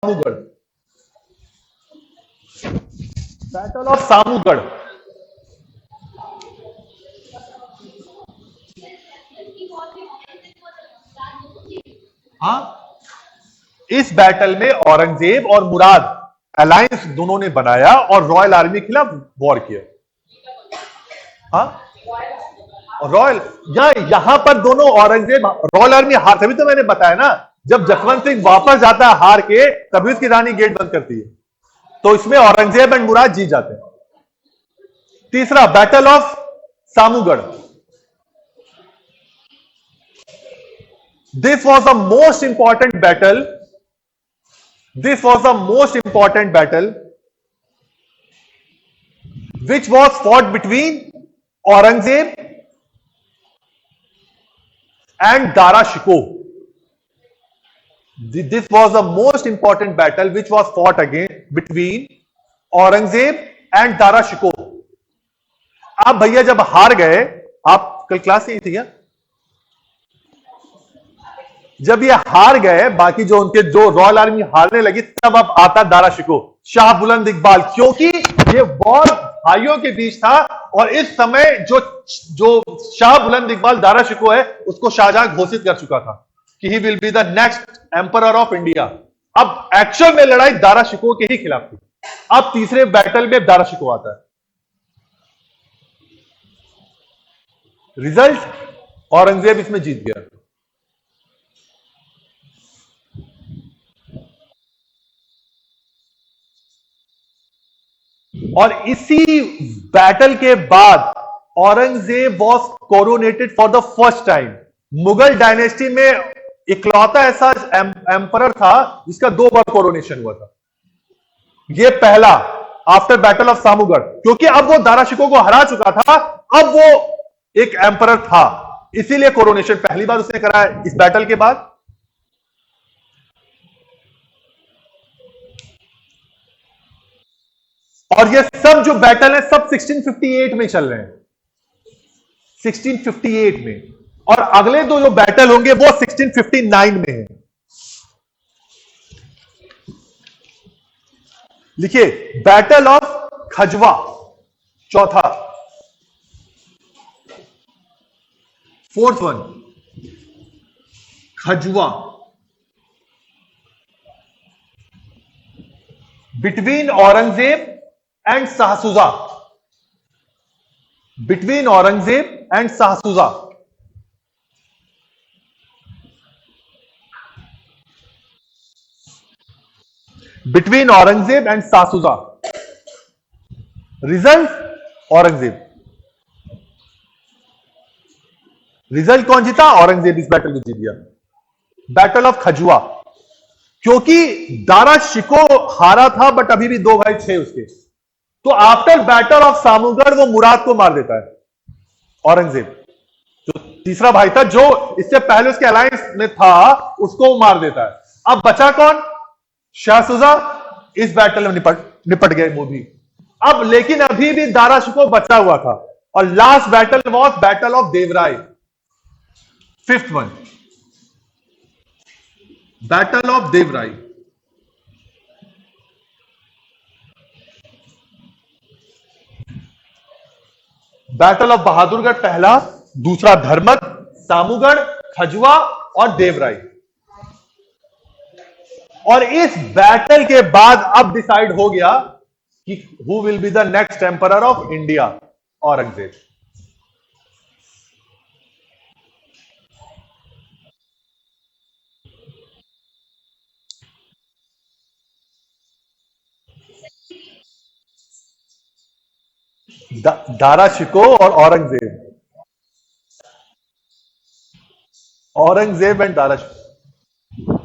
Samugarh, battle of Samugarh. हाँ, इस battle में औरंगजेब और मुराद अलायंस दोनों ने बनाया और रॉयल आर्मी के खिलाफ वॉर किया। हाँ, रॉयल यहां पर दोनों औरंगजेब रॉयल आर्मी हार, तभी तो मैंने बताया ना, जब जसवंत सिंह वापस जाता है हार के, तभी उसकी रानी गेट बंद करती है, तो इसमें औरंगजेब एंड मुराद जीत जाते हैं। तीसरा, battle of Samugarh. This was the most important battle, this was the most important battle which was fought between Aurangzeb and Dara Shikoh. This was the most important battle which was fought again between Aurangzeb and Dara Shikoh. आप भैया जब हार गए, आप कल class नहीं थी क्या? जब ये हार गए, बाकी जो उनके जो रॉयल आर्मी हारने लगी, तब अब आता दारा शिकोह, शाह बुलंद इकबाल, क्योंकि ये वॉर भाइयों के बीच था और इस समय जो शाह बुलंद इकबाल दारा शिकोह है, उसको शाहजहां घोषित कर चुका था कि he will be the next emperor of India. अब एक्चुअल में लड़ाई दारा शिकोह के ही खिलाफ थी। अब तीसरे बैटल में दारा शिकोह आता है। रिजल्ट, औरंगजेब इसमें जीत गया। और इसी बैटल के बाद Aurangzeb was coronated for the first time. Mughal dynasty में इकलौता ऐसा एम्परर था जिसका 2 बार कोरोनेशन हुआ था। यह पहला आफ्टर बैटल ऑफ सामूगढ़, क्योंकि अब वो दारा शिकोह को हरा चुका था, अब वो एक एम्परर था, इसीलिए कोरोनेशन पहली बार उसने कराया इस बैटल के बाद। और ये सब जो बैटल है सब 1658 में चल रहे हैं, 1658 में, और अगले 2 जो बैटल होंगे वो 1659 में है। लिखिए, बैटल ऑफ खजवा चौथा, 4th one, Khajwa, between Aurangzeb and Shah Shuja, between Aurangzeb and Shah Shuja. Between Aurangzeb and Shah Shuja. Result, Aurangzeb. Result कौन जीता? औरंगजेब इस बैटल को जीत गया। बैटल ऑफ खजुआ, क्योंकि दारा शिकोह हारा था बट अभी भी 2 भाई थे उसके, तो आफ्टर बैटल ऑफ सामूगढ़ वो मुराद को मार देता है औरंगजेब, जो तीसरा भाई था जो इससे पहले उसके अलायंस में था, उसको वो मार देता है। अब बचा कौन? शाहसुजा। इस बैटल में निपट गए वो भी। अब लेकिन अभी भी दारा शिकोह बचा हुआ था, और last battle was battle of Devaraya, 5th one, battle of Devaraya. Battle of Bahadurgarh पहला, दूसरा धर्मत, सामूगढ़, खजुआ और देवराय। और इस बैटल के बाद अब डिसाइड हो गया कि who will be the next emperor of India, Aurangzeb. Dara Shikoh और औरंगजेब, औरंगजेब एंड दारा शिकोह।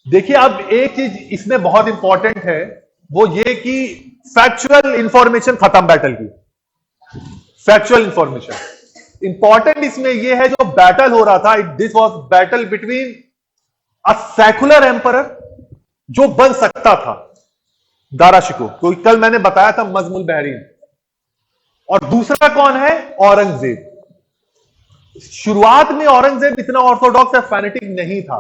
देखिए, अब एक चीज इसमें बहुत इंपॉर्टेंट है, वो ये कि फैक्चुअल इंफॉर्मेशन खत्म बैटल की। फैक्चुअल इंफॉर्मेशन इंपॉर्टेंट इसमें यह है, जो बैटल हो रहा था, this was battle between a secular emperor जो बन सकता था दारा शिकोह, क्योंकि कल मैंने बताया था मजमुल बहरीन, और दूसरा कौन है? औरंगजेब। शुरुआत में औरंगजेब इतना ऑर्थोडॉक्स या फैनेटिक नहीं था,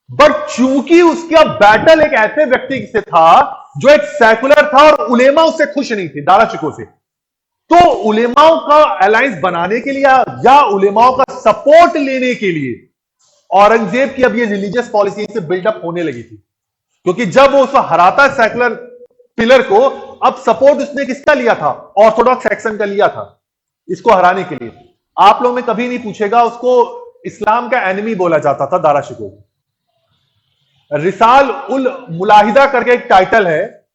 बट चूंकि उसका बैटल एक ऐसे व्यक्ति से था जो एक सेकुलर था और उलेमा उससे खुश नहीं थे, दारा शिकोह से, तो उलेमाओं का अलायंस बनाने के लिए या उलेमाओं का सपोर्ट लेने के लिए औरंगजेब की अब ये रिलीजियस पॉलिसी से बिल्डअप होने लगी थी। क्योंकि जब वो उसको हराता सेकुलर पिलर को, अब सपोर्ट उसने किसका लिया था? ऑर्थोडॉक्स सेक्शन का लिया था इसको हराने के लिए। आप लोग में कभी नहीं पूछेगा, उसको इस्लाम का एनिमी बोला जाता था दारा शिकोह। रिसाल उल मुलाहिदा करके एक टाइटल है,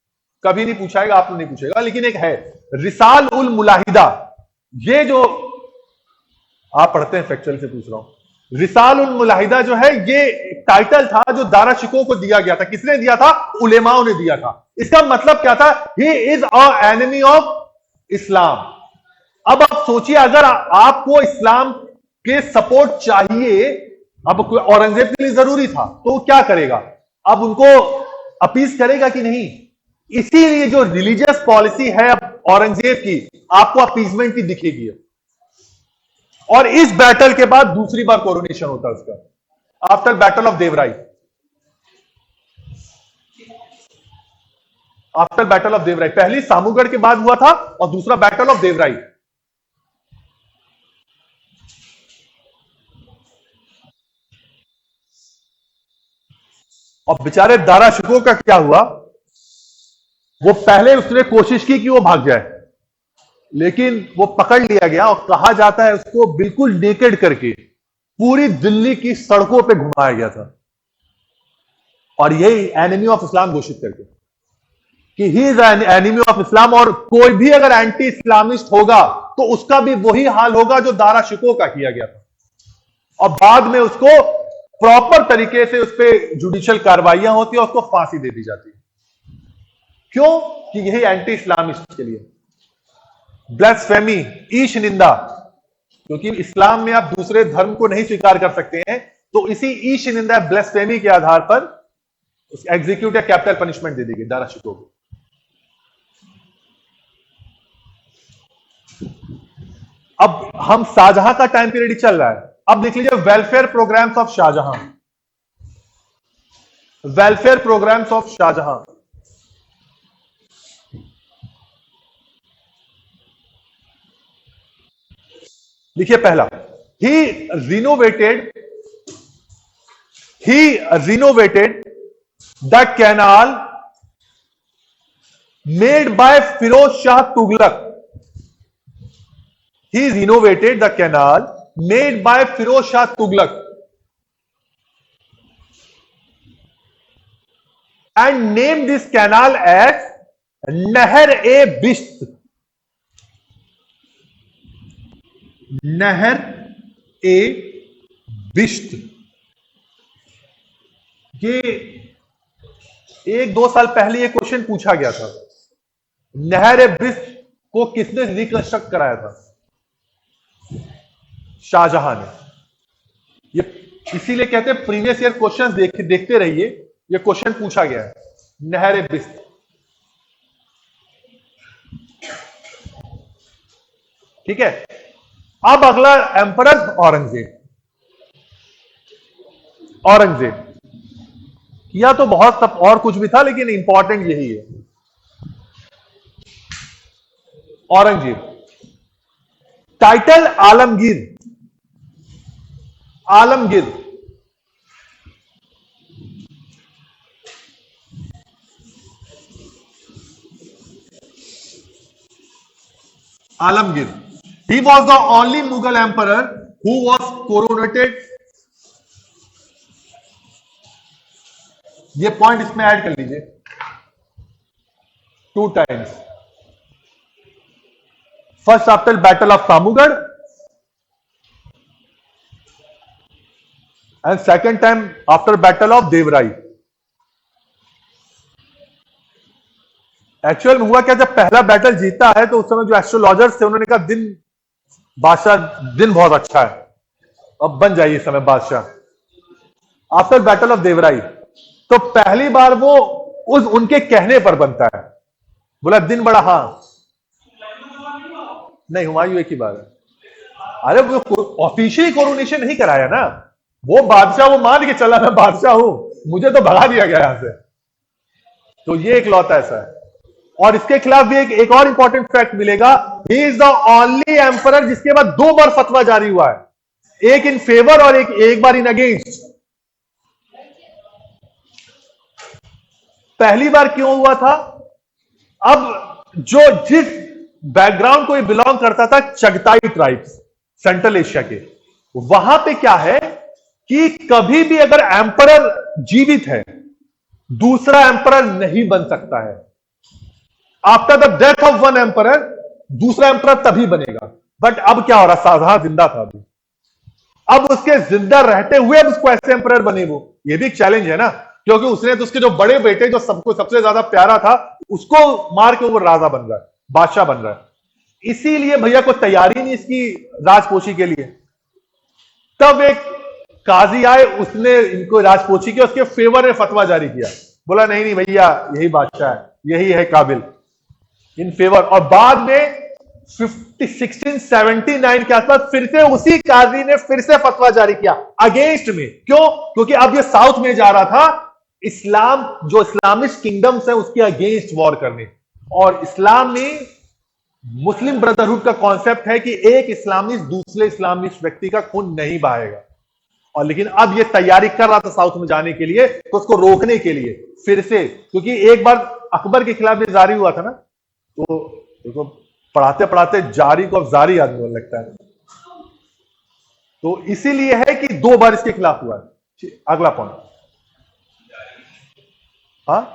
कभी नहीं पूछाएगा, आप लोग नहीं पूछेगा, लेकिन एक है रिसाल उल मुलाहिदा। ये जो आप पढ़ते हैं, फैक्चुअल से पूछ रहा हूं, रिसाल उल मुलाहिदा जो है ये टाइटल था जो दारा शिकोह को दिया गया था। किसने दिया था? उलेमाओं ने दिया था। इसका मतलब क्या था? He is a enemy of Islam. अब आप सोचिए, अगर आपको इस्लाम के सपोर्ट चाहिए, अब औरंगजेब के लिए जरूरी था, तो वो क्या करेगा? अब उनको अपीज करेगा कि नहीं? इसीलिए जो रिलीजियस पॉलिसी है अब औरंगजेब की, आपको अपीजमेंट की दिखेगी। और इस बैटल के बाद दूसरी बार कोरोनेशन होता है उसका, after battle of Devrai. After battle of देवराई, पहली सामूगढ़ के बाद हुआ था और दूसरा बैटल ऑफ देवराई। और बेचारे दारा शिकोह का क्या हुआ? वो पहले उसने कोशिश की कि वो भाग जाए, लेकिन वो पकड़ लिया गया और कहा जाता है उसको बिल्कुल नेकेड करके पूरी दिल्ली की सड़कों पे घुमाया गया था, और यही एनिमी ऑफ इस्लाम घोषित करके कि he is an enemy of Islam. और कोई भी अगर एंटी इस्लामिस्ट होगा तो उसका भी वही हाल होगा जो दारा शिकोह का किया गया था, और बाद में उसको प्रॉपर तरीके से उस पर जुडिशियल कार्रवाइयां होती है और उसको फांसी दे दी जाती है। क्यों? कि यही एंटी इस्लामिस्ट के लिए ब्lasphemy, ईश निंदा, क्योंकि इस्लाम में आप दूसरे धर्म को नहीं स्वीकार कर सकते हैं, तो इसी ईश निंदा ब्lasphemy के आधार पर एग्जीक्यूट या कैपिटल पनिशमेंट दे दी गई दारा शिकोह को। अब हम शाहजहां का टाइम पीरियड चल रहा है। अब देख लीजिए welfare programs of Shah Jahan. Welfare programs of Shah Jahan, देखिए पहला, he renovated the canal made by Firoz Shah Tughlaq. He renovated the canal made by Firoz Shah Tughlaq and named this canal as Nahr-e-Bisht. Nahr-e-Bisht। ये 1-2 साल पहले ये क्वेश्चन पूछा गया था, नहर-ए-बिश्त को किसने रिकंस्ट्रक्ट कराया था? शाहजहां ने। ये इसीलिए कहते हैं प्रीवियस ईयर क्वेश्चंस देखते रहिए, ये क्वेश्चन पूछा गया है, नहर-ए-बिश्त। ठीक है, अब अगला एम्परर औरंगजेब किया तो बहुत सब और कुछ भी था, लेकिन इंपॉर्टेंट यही है। Aurangzeb, title Alamgir. Alamgir Alamgir, he was the only Mughal emperor who was coronated। ये पॉइंट इसमें ऐड कर लीजिए, 2 times। First after battle of Samugarh and second time after battle of Devrai. Actual में हुआ क्या, जब पहला बैटल जीता है तो उस समय जो एस्ट्रोलॉजर्स थे उन्होंने कहा दिन बादशाह, दिन बहुत अच्छा है, अब बन जाइए इस समय बादशाह। आफ्टर बैटल ऑफ देवराई तो पहली बार वो उनके कहने पर बनता है, बोला दिन बड़ा, हां नहीं हुमायूं एक ही बार है। अरे वो ऑफिशियली कोरोनेशन नहीं कराया ना, वो बादशाह, वो मान के चला मैं बादशाह हूं, मुझे तो भगा दिया गया यहां से। तो ये एक लौता ऐसा है। और इसके खिलाफ भी एक और इंपॉर्टेंट फैक्ट मिलेगा, he is the only emperor जिसके बाद 2 बार फतवा जारी हुआ है, एक इन फेवर और एक बार इन अगेंस्ट। पहली बार क्यों हुआ था? अब जिस बैकग्राउंड को ये बिलोंग करता था, चगताई ट्राइब्स, सेंट्रल एशिया के, वहां पे क्या है कि कभी भी अगर एम्परर जीवित है, दूसरा एम्परर नहीं बन सकता है। After the death of one emperor दूसरा एम्परर तभी बनेगा। बट अब क्या हो रहा, शाहजहां जिंदा था अभी, अब उसके जिंदा रहते हुए अब उसको ऐसे एम्परर बने वो, ये भी एक चैलेंज है ना, क्योंकि उसने तो उसके जो बड़े बेटे जो सबको सबसे ज्यादा प्यारा था, उसको मार के वो राजा बन रहा है, बादशाह बन रहा है। इसीलिए भैया कोई तैयारी नहीं इसकी राजपोशी के लिए। तब एक काजी आए, उसने इनको राजपोशी के उसके फेवर में फतवा जारी किया, बोला नहीं नहीं भैया, यही बादशाह है, यही है काबिल, इन फेवर। और बाद में 1679 के आसपास फिर से उसी काजी ने फिर से फतवा जारी किया अगेंस्ट में। क्यों? क्योंकि अब ये साउथ में जा रहा था, इस्लाम, जो इस्लामिस्ट किंगडम्स है उसके अगेंस्ट वॉर करने। और इस्लाम में मुस्लिम ब्रदरहुड का कॉन्सेप्ट है कि एक इस्लामिस्ट दूसरे इस्लामिस्ट व्यक्ति का खून नहीं बहाएगा। और लेकिन अब ये तैयारी कर रहा था साउथ में जाने के लिए, तो उसको रोकने के लिए फिर से, क्योंकि एक बार अकबर के खिलाफ भी जारी हुआ था ना, तो देखो पढ़ाते पढ़ाते जारी को अब जारी आदमी होने लगता है। तो इसीलिए है कि 2 बार इसके खिलाफ हुआ है। अगला पॉइंट, हाँ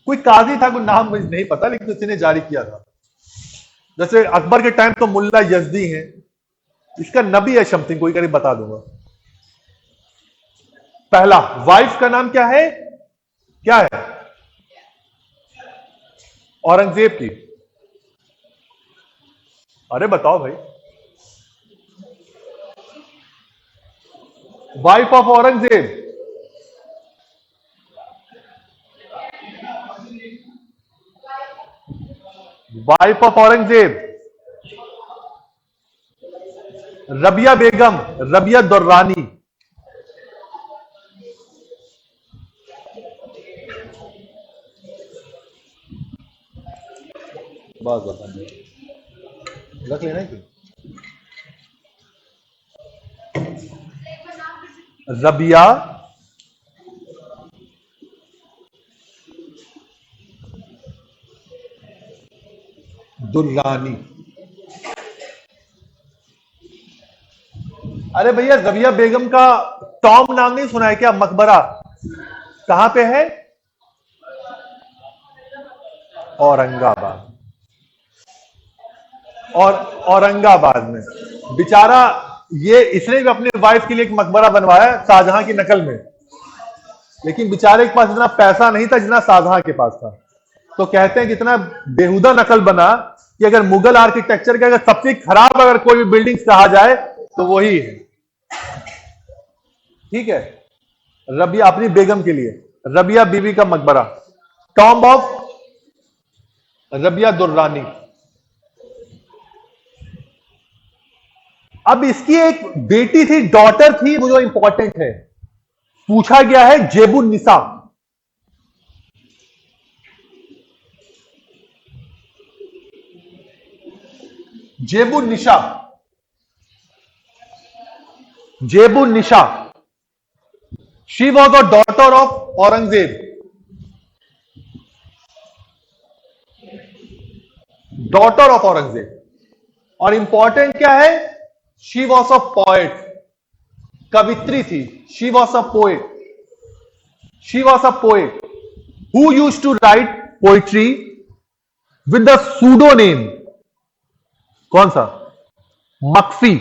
कोई काजी था, कोई नाम मुझे नहीं पता, लेकिन उसने जारी किया था। जैसे अकबर के टाइम तो मुल्ला यजदी है, इसका नबी है समथिंग, कोई करीब बता दूंगा। पहला, वाइफ का नाम क्या है? क्या है? औरंगजेब की। अरे बताओ भाई, wife of Aurangzeb, wife of Aurangzeb Rabia Begum, Rabia Durrani. बस बता, रख लेना कि रबिया दुर्रानी। अरे भैया, रबिया बेगम का टॉम नाम नहीं सुना है क्या? मकबरा कहां पे है? औरंगाबाद। और औरंगाबाद में बेचारा, ये इसने भी अपनी वाइफ के लिए एक मकबरा बनवाया शाहजहां की नकल में, लेकिन बेचारे के पास इतना पैसा नहीं था जितना शाहजहां के पास था। तो कहते हैं कि इतना बेहुदा नकल बना कि अगर मुगल आर्किटेक्चर का अगर सबसे खराब अगर कोई भी बिल्डिंग कहा जाए तो वही है। ठीक है, रबिया अपनी बेगम के लिए, रबिया बीवी का मकबरा, टॉम्ब ऑफ रबिया दुर्रानी। अब इसकी एक बेटी थी, डॉटर थी, वो जो इंपॉर्टेंट है, पूछा गया है Zebun Nisa. Zebun Nisa, Zebun Nisa, she was the daughter of Aurangzeb, daughter of Aurangzeb. और इंपॉर्टेंट क्या है? शी वॉज अ पोएट, कवित्री थी। She was a poet, she was a poet who use to write poetry with the pseudo name. कौन सा? मक्फी।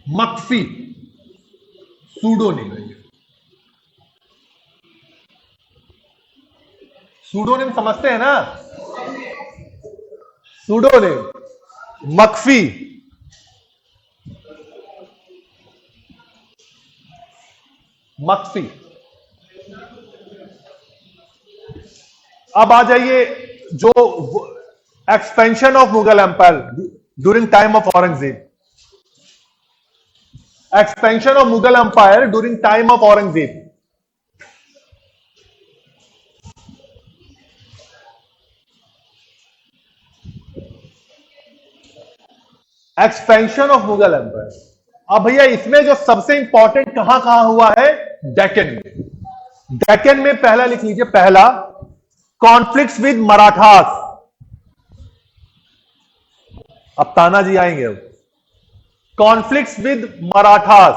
मक्फी सूडो नेम है। Pseudo name समझते हैं ना? Pseudo name Makhfi. मक्फी। अब आ जाइए जो expansion of Mughal empire during time of Aurangzeb. Expansion of Mughal empire during time of Aurangzeb. Expansion of Mughal empire. अब भैया इसमें जो सबसे इंपॉर्टेंट कहां कहां हुआ है, डेक्कन में। डेक्कन में पहला लिख लीजिए, पहला कॉन्फ्लिक्ट्स विद मराठास। अब तानाजी आएंगे। अब कॉन्फ्लिक्ट्स विद मराठास।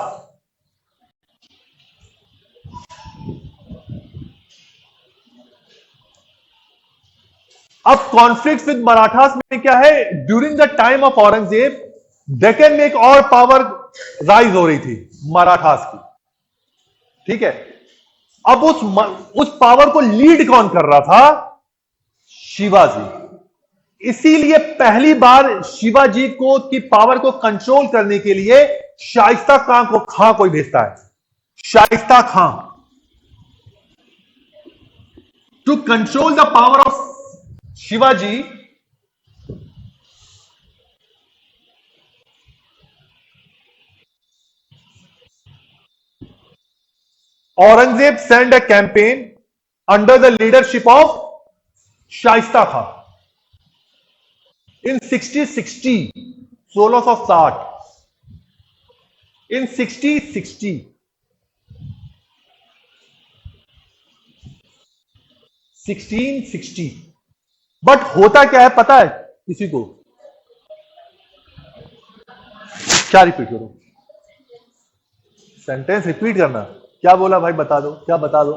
अब कॉन्फ्लिक्ट विद मराठास में क्या है, during the time of Aurangzeb Deccan में एक और पावर राइज हो रही थी, मराठास की। ठीक है। अब उस पावर को लीड कौन कर रहा था, शिवाजी। इसीलिए पहली बार शिवाजी को की पावर को कंट्रोल करने के लिए शाइस्ता खां कोई भेजता है, Shaista Khan, to control the power of Shivaji. Aurangzeb sent a campaign under the leadership of Shaista Khan in 1660, 1660, in 1660, 1660। But होता क्या है पता है किसी को? क्या रिपीट करो? सेंटेंस रिपीट करना। क्या बोला भाई, बता दो, क्या बता दो?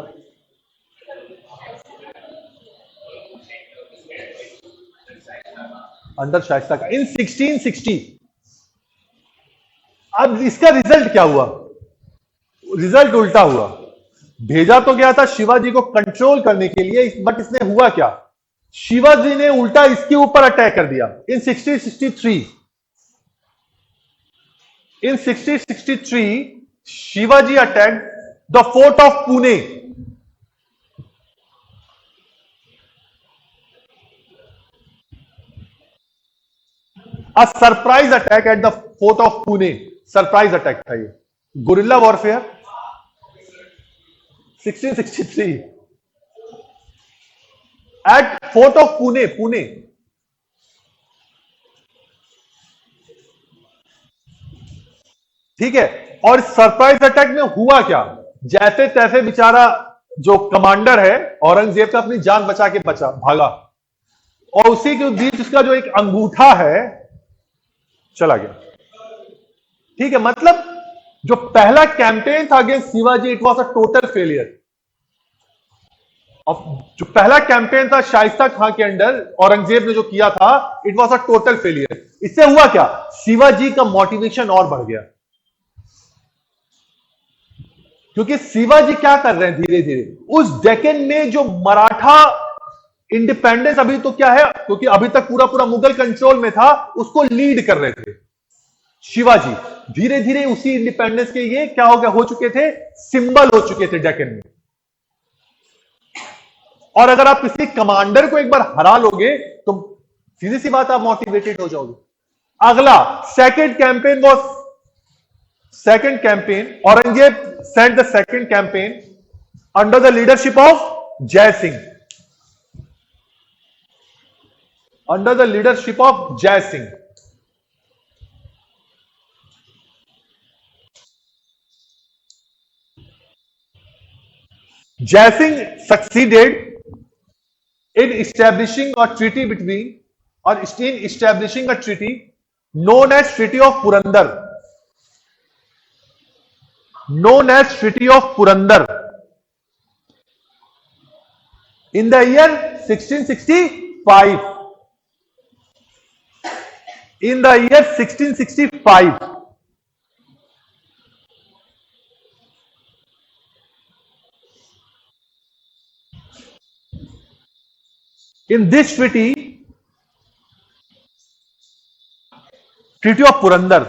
अंडर शाइस्ता का इन 1660। अब इसका रिजल्ट क्या हुआ? रिजल्ट उल्टा हुआ। भेजा तो गया था शिवाजी को कंट्रोल करने के लिए, बट इसने हुआ क्या, शिवाजी ने उल्टा इसके ऊपर अटैक कर दिया। In 1663, in 1663 Shivaji attack the fort of Pune. A surprise attack at the fort of Pune. Surprise attack था ये, guerrilla warfare. 1663 at fort of Pune, Pune. ठीक है। और सरप्राइज अटैक में हुआ क्या, जैसे तैसे बेचारा जो कमांडर है औरंगजेब का अपनी जान बचा के भागा, और उसी के बीच उसका जो एक अंगूठा है चला गया। ठीक है। मतलब जो पहला कैंपेन था against Shivaji, it was a total failure. अब जो पहला कैंपेन था शाइस्ता खां के अंडर औरंगजेब ने जो किया था, it was a total failure. इससे हुआ क्या, शिवाजी का मोटिवेशन और बढ़ गया। क्योंकि शिवाजी क्या कर रहे हैं धीरे धीरे, उस डेक्कन में जो मराठा इंडिपेंडेंस अभी तो क्या है, क्योंकि अभी तक पूरा पूरा मुगल कंट्रोल में था, उसको लीड कर रहे थे शिवाजी। धीरे धीरे उसी इंडिपेंडेंस के ये क्या हो गया, हो चुके थे, सिंबल हो चुके थे डेक्कन में। और अगर आप किसी कमांडर को एक बार हरा लोगे तो सीधी सी बात, आप मोटिवेटेड हो जाओगे। अगला second campaign was, second campaign Aurangzeb sent the second campaign under the leadership of Jai Singh, under the leadership of Jai Singh. Jai Singh succeeded in establishing a treaty between, or in establishing a treaty known as Treaty of Purandar, known as Treaty of Purandar in the year 1665, in the year 1665। in this treaty, Treaty of Purandar,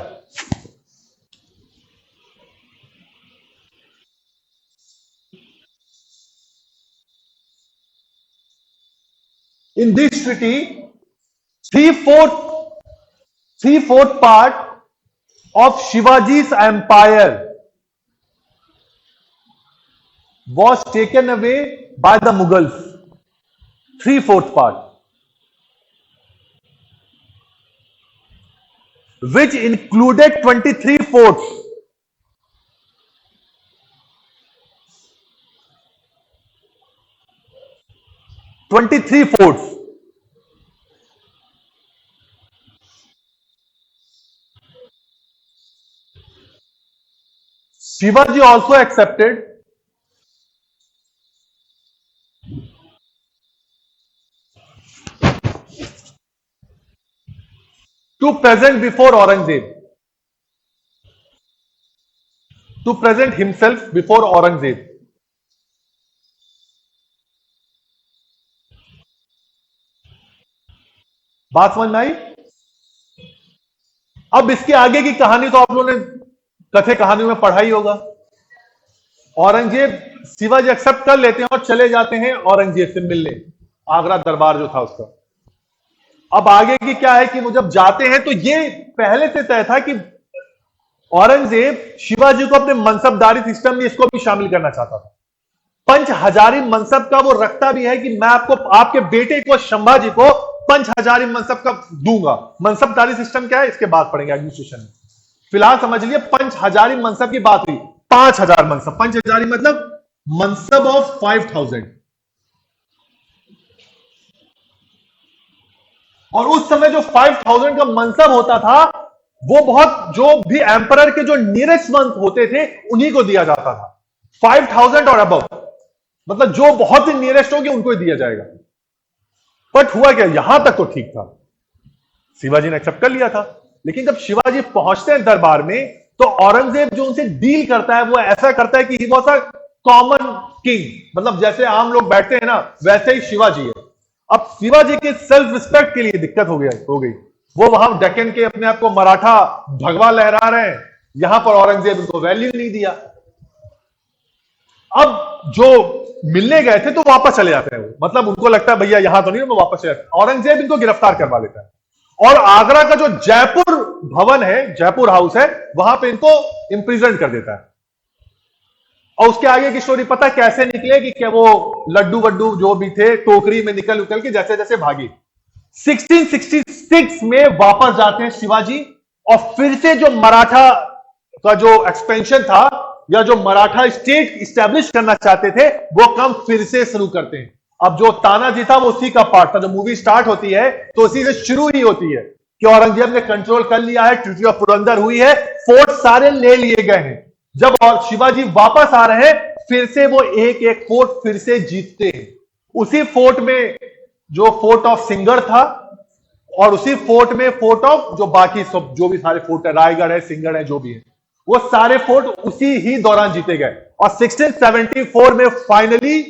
In this treaty, three-fourth three-fourth part of Shivaji's empire was taken away by the Mughals. Three-fourth part, which included 23 forts. 23 forts. Shivaji also accepted to present before Aurangzeb, to present himself before Aurangzeb. बात समझ में आई? अब इसके आगे की कहानी तो आप लोगों ने कथे कहानियों में पढ़ा ही होगा। औरंगजेब, शिवाजी एक्सेप्ट कर लेते हैं और चले जाते हैं औरंगजेब से मिलने, आगरा दरबार जो था उसका। अब आगे की क्या है कि वो जब जाते हैं तो ये पहले से तय था कि औरंगजेब शिवाजी को अपने मनसबदारी सिस्टम में इसको भी शामिल करना चाहता था। पंच हजारी मनसब का वो रखता भी है कि मैं आपको, आपके बेटे को, संभाजी को पंच हजारी मनसब का दूंगा। मनसबदारी सिस्टम क्या है इसके बाद पढ़ेंगे एडमिनिस्ट्रेशन में। फिलहाल समझ लिए पंच हजारी मनसब की बात हुई। 5,000 मनसब, पंच हजारी मतलब मनसब ऑफ 5,000। और उस समय जो 5,000 का मनसब होता था वो बहुत, जो भी एम्परर के जो नियरेस्ट वन होते थे उन्हीं को दिया जाता था। 5,000 और अबव, मतलब जो बहुत ही नियरेस्ट होगी उनको ही दिया जाएगा। बट हुआ क्या, यहां तक तो ठीक था, शिवाजी ने एक्सेप्ट कर लिया था। लेकिन जब शिवाजी पहुंचते हैं दरबार में तो औरंगजेब जो उनसे डील करता है वो ऐसा करता है कि he was a common king, मतलब जैसे आम लोग बैठते हैं ना वैसे ही शिवाजी है। अब शिवाजी के सेल्फ रिस्पेक्ट के लिए दिक्कत हो गई। वो वहां डेक्कन के अपने आप को मराठा भगवा लहरा रहे हैं, यहां पर औरंगजेब उनको वैल्यू नहीं दिया। अब जो मिलने गए थे तो वापस चले जाते हैं वो, मतलब उनको लगता है भैया यहां तो नहीं, वो वापस चले जाते हैं। औरंगजेब इनको गिरफ्तार करवा लेता है और आगरा का जो जयपुर भवन है, जयपुर हाउस है, वहां पे इनको इंप्रिजन कर देता है। और उसके आगे की स्टोरी पता कैसे निकले कि क्या वो लड्डू वड्डू जो भी थे टोकरी में निकल उकल के जैसे जैसे भागी। 1666 में वापस जाते हैं शिवाजी और फिर से जो मराठा का जो एक्सपेंशन था या जो मराठा स्टेट स्टैब्लिश करना चाहते थे वो काम फिर से शुरू करते हैं। अब जो तानाजी था वो उसी का पार्ट था। जो मूवी स्टार्ट होती है तो उसी से शुरू ही होती है कि औरंगजेब ने कंट्रोल कर लिया है, ट्रीटी ऑफ पुरंदर हुई है, फोर्ट सारे ले लिए गए हैं। जब और शिवाजी वापस आ रहे हैं फिर से वो एक एक फोर्ट फिर से जीतते हैं। उसी फोर्ट में जो फोर्ट ऑफ सिंगर था और उसी फोर्ट में फोर्ट ऑफ जो बाकी सब जो भी सारे फोर्ट है, रायगढ़ है, सिंगर है, जो भी है, वो सारे फोर्ट उसी ही दौरान जीते गए। और 1674 में finally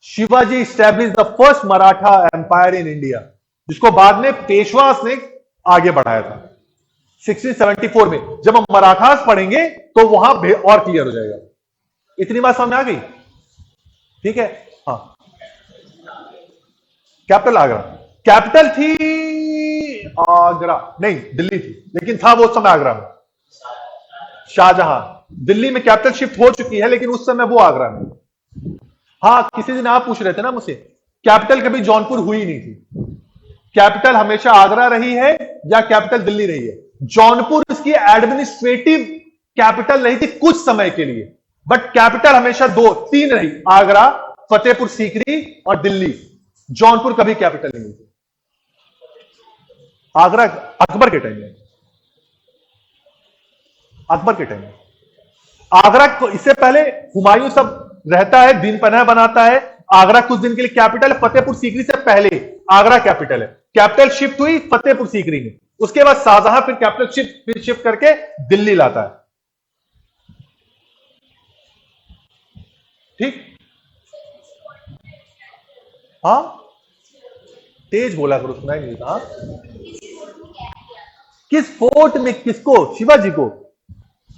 Shivaji establish the first Maratha empire in India, जिसको बाद में पेशवास ने आगे बढ़ाया था। 1674 में जब हम मराठास पढ़ेंगे तो वहां और क्लियर हो जाएगा। इतनी बात समझ में आ गई? ठीक है। हाँ, कैपिटल आगरा, कैपिटल थी आगरा नहीं दिल्ली थी, लेकिन था वो समय आगरा में। शाहजहां, दिल्ली में कैपिटल शिफ्ट हो चुकी है लेकिन उस समय वो आगरा में। हाँ, किसी दिन आप पूछ रहे थे ना मुझसे, कैपिटल कभी जौनपुर हुई नहीं थी। कैपिटल हमेशा आगरा रही है या कैपिटल दिल्ली रही है। जौनपुर इसकी एडमिनिस्ट्रेटिव कैपिटल रही थी कुछ समय के लिए, बट कैपिटल हमेशा 2-3 रही, आगरा, फतेहपुर सीकरी और दिल्ली। जौनपुर कभी कैपिटल नहीं थी। आगरा अकबर के टाइम में, अकबर के टाइम में आगरा को, इससे पहले हुमायूं सब रहता है, दिन पनाह बनाता है, आगरा कुछ दिन के लिए कैपिटल है। फतेहपुर सीकरी से पहले आगरा कैपिटल है। कैपिटल शिफ्ट हुई फतेहपुर सीकरी में, उसके बाद शाहजहां फिर कैपिटल शिफ्ट करके दिल्ली लाता है। ठीक, हाँ तेज बोला करो, सुनाई नहीं देता। किस फोर्ट में, किसको? शिवाजी को।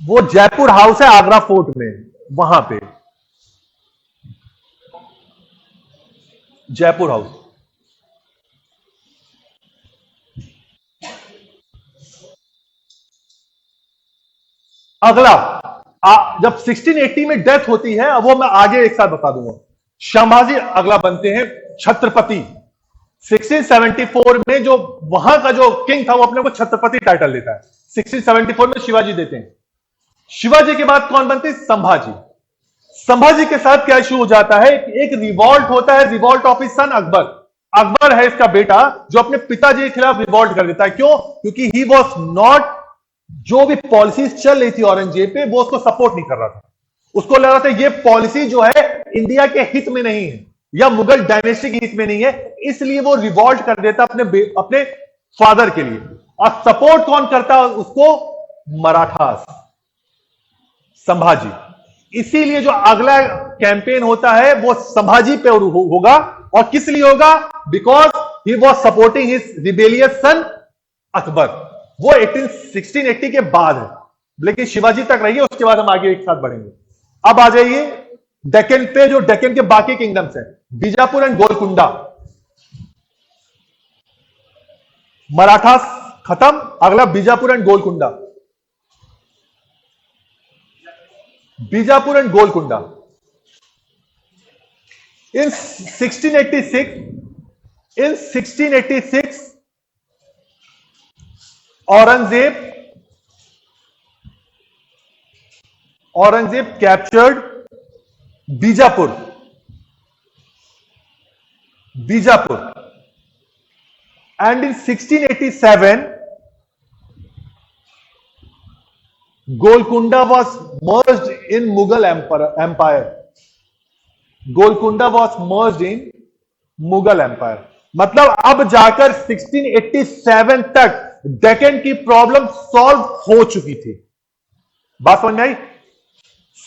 वो जयपुर हाउस है आगरा फोर्ट में, वहां पे जयपुर हाउस। अगला जब 1680 में डेथ होती है, अब वो मैं आगे एक साथ बता दूंगा। संभाजी अगला बनते हैं छत्रपति। 1674 में जो वहां का जो किंग था वो अपने को छत्रपति टाइटल देता है। 1674 में शिवाजी देते हैं। शिवाजी के बाद कौन बनते हैं? संभाजी। संभाजी के साथ क्या इशू हो जाता है? एक रिवॉल्ट होता है, revolt of his son Akbar. Akbar है इसका बेटा जो अपने पिताजी के खिलाफ रिवॉल्ट कर देता है। क्यों? क्योंकि ही वॉज नॉट, जो भी पॉलिसीज चल रही थी औरंगजेब पे, वो उसको सपोर्ट नहीं कर रहा था। उसको लग रहा था ये पॉलिसी जो है इंडिया के हित में नहीं है या मुगल डायनेस्टी के हित में नहीं है, इसलिए वो रिवॉल्ट कर देता अपने फादर के लिए। और सपोर्ट कौन करता है उसको? मराठास, संभाजी। इसीलिए जो अगला कैंपेन होता है वो संभाजी पे होगा। और किस लिए होगा? Because he was supporting his rebellious son Akbar. वो 1680 के बाद है, लेकिन शिवाजी तक रहिए, उसके बाद हम आगे एक साथ बढ़ेंगे। अब आ जाइए डेक्कन पे, जो डेक्कन के बाकी किंगडम्स हैं, बीजापुर एंड गोलकुंडा। मराठा खत्म, अगला Bijapur and Golconda. Bijapur and Golconda in 1686 Aurangzeb captured Bijapur and in 1687 Golconda was merged in Mughal empire. Golconda was merged in Mughal empire. मतलब अब जाकर 1687 तक डेक्कन की प्रॉब्लम सॉल्व हो चुकी थी। बात समझ में आई?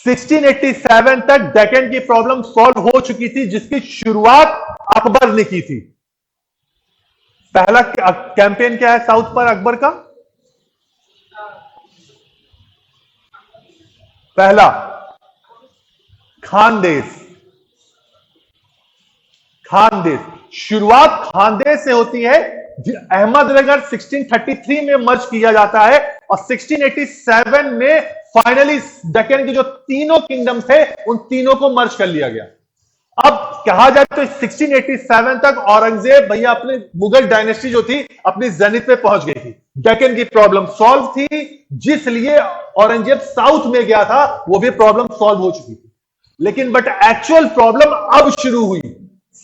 1687 तक डेक्कन की प्रॉब्लम सॉल्व हो चुकी थी, जिसकी शुरुआत अकबर ने की थी। पहला कैंपेन क्या है साउथ पर अकबर का? पहला खानदेश। शुरुआत खानदेश से होती है। अहमदनगर 1633 में मर्ज किया जाता है और 1687 में फाइनली डेक्कन की जो तीनों किंगडम थे उन तीनों को मर्ज कर लिया गया। अब कहा जाए तो 1687 तक औरंगजेब भैया अपने मुगल डायनेस्टी जो थी अपनी जेनिथ पे पहुंच गई थी। डेक्कन की प्रॉब्लम सॉल्व थी, जिसलिए औरंगजेब साउथ में गया था, वो भी प्रॉब्लम सॉल्व हो चुकी थी। लेकिन बट एक्चुअल प्रॉब्लम अब शुरू हुई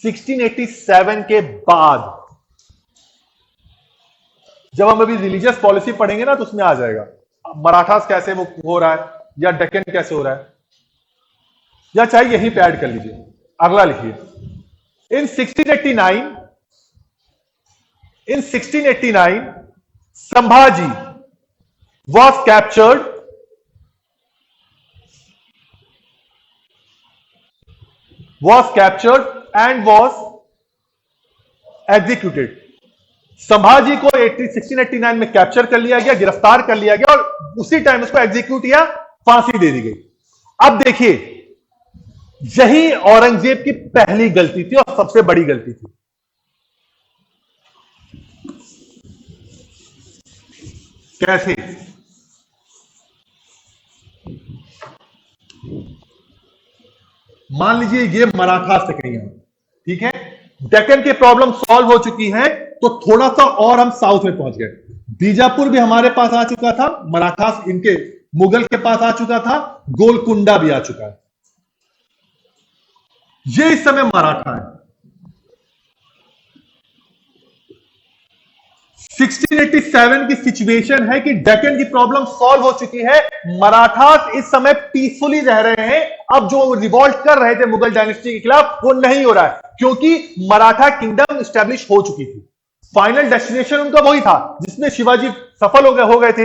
1687 के बाद। जब हम अभी रिलीजियस पॉलिसी पढ़ेंगे ना तो उसमें आ जाएगा मराठास कैसे वो हो रहा है या डेक्कन कैसे हो रहा है, या चाहे यहीं पे ऐड कर लीजिए। अगला लिखिए, इन 1689 Sambhaji was captured and was executed. Sambhaji को 1689 में कैप्चर कर लिया गया, गिरफ्तार कर लिया गया और उसी टाइम उसको एग्जीक्यूट या फांसी दे दी गई। अब देखिए, यही औरंगजेब की पहली गलती थी और सबसे बड़ी गलती थी। कैसे? मान लीजिए ये मराठा से कहीं है, ठीक है, डेक्कन की प्रॉब्लम सॉल्व हो चुकी है, तो थोड़ा सा और हम साउथ में पहुंच गए। बीजापुर भी हमारे पास आ चुका था, मराठा इनके मुगल के पास आ चुका था, गोलकुंडा भी आ चुका है। ये इस समय मराठा है। 1687 की सिचुएशन है कि डेक्कन की प्रॉब्लम सॉल्व हो चुकी है, मराठास इस समय पीसफुली रह रहे हैं। अब जो रिवॉल्ट कर रहे थे मुगल डायनेस्टी के खिलाफ वो नहीं हो रहा है, क्योंकि मराठा किंगडम एस्टेब्लिश हो चुकी थी। फाइनल डेस्टिनेशन उनका वही था जिसमें शिवाजी सफल हो गए थे।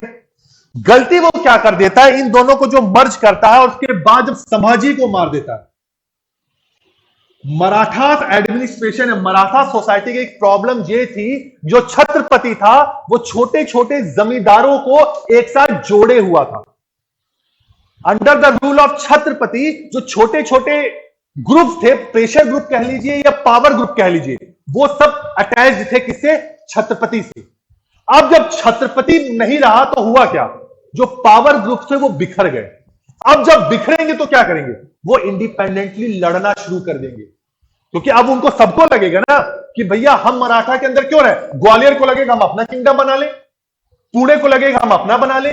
गलती वो क्या कर देता है, इन दोनों को जो मर्ज करता है और उसके बाद जब संभाजी को मार देता है। मराठा एडमिनिस्ट्रेशन है, मराठा सोसाइटी की एक प्रॉब्लम ये थी, जो छत्रपति था वो छोटे छोटे जमींदारों को एक साथ जोड़े हुआ था। Under the rule of Chhatrapati जो छोटे छोटे ग्रुप थे, प्रेशर ग्रुप कह लीजिए या पावर ग्रुप कह लीजिए, वो सब अटैच्ड थे किससे? छत्रपति से। अब जब छत्रपति नहीं रहा तो हुआ क्या? जो पावर ग्रुप थे वो बिखर गए। अब जब बिखरेंगे तो क्या करेंगे, वो इंडिपेंडेंटली लड़ना शुरू कर देंगे, क्योंकि अब उनको सबको लगेगा ना कि भैया हम मराठा के अंदर क्यों रहे। ग्वालियर को लगेगा हम अपना किंगडम बना ले, पुणे को लगेगा हम अपना बना ले,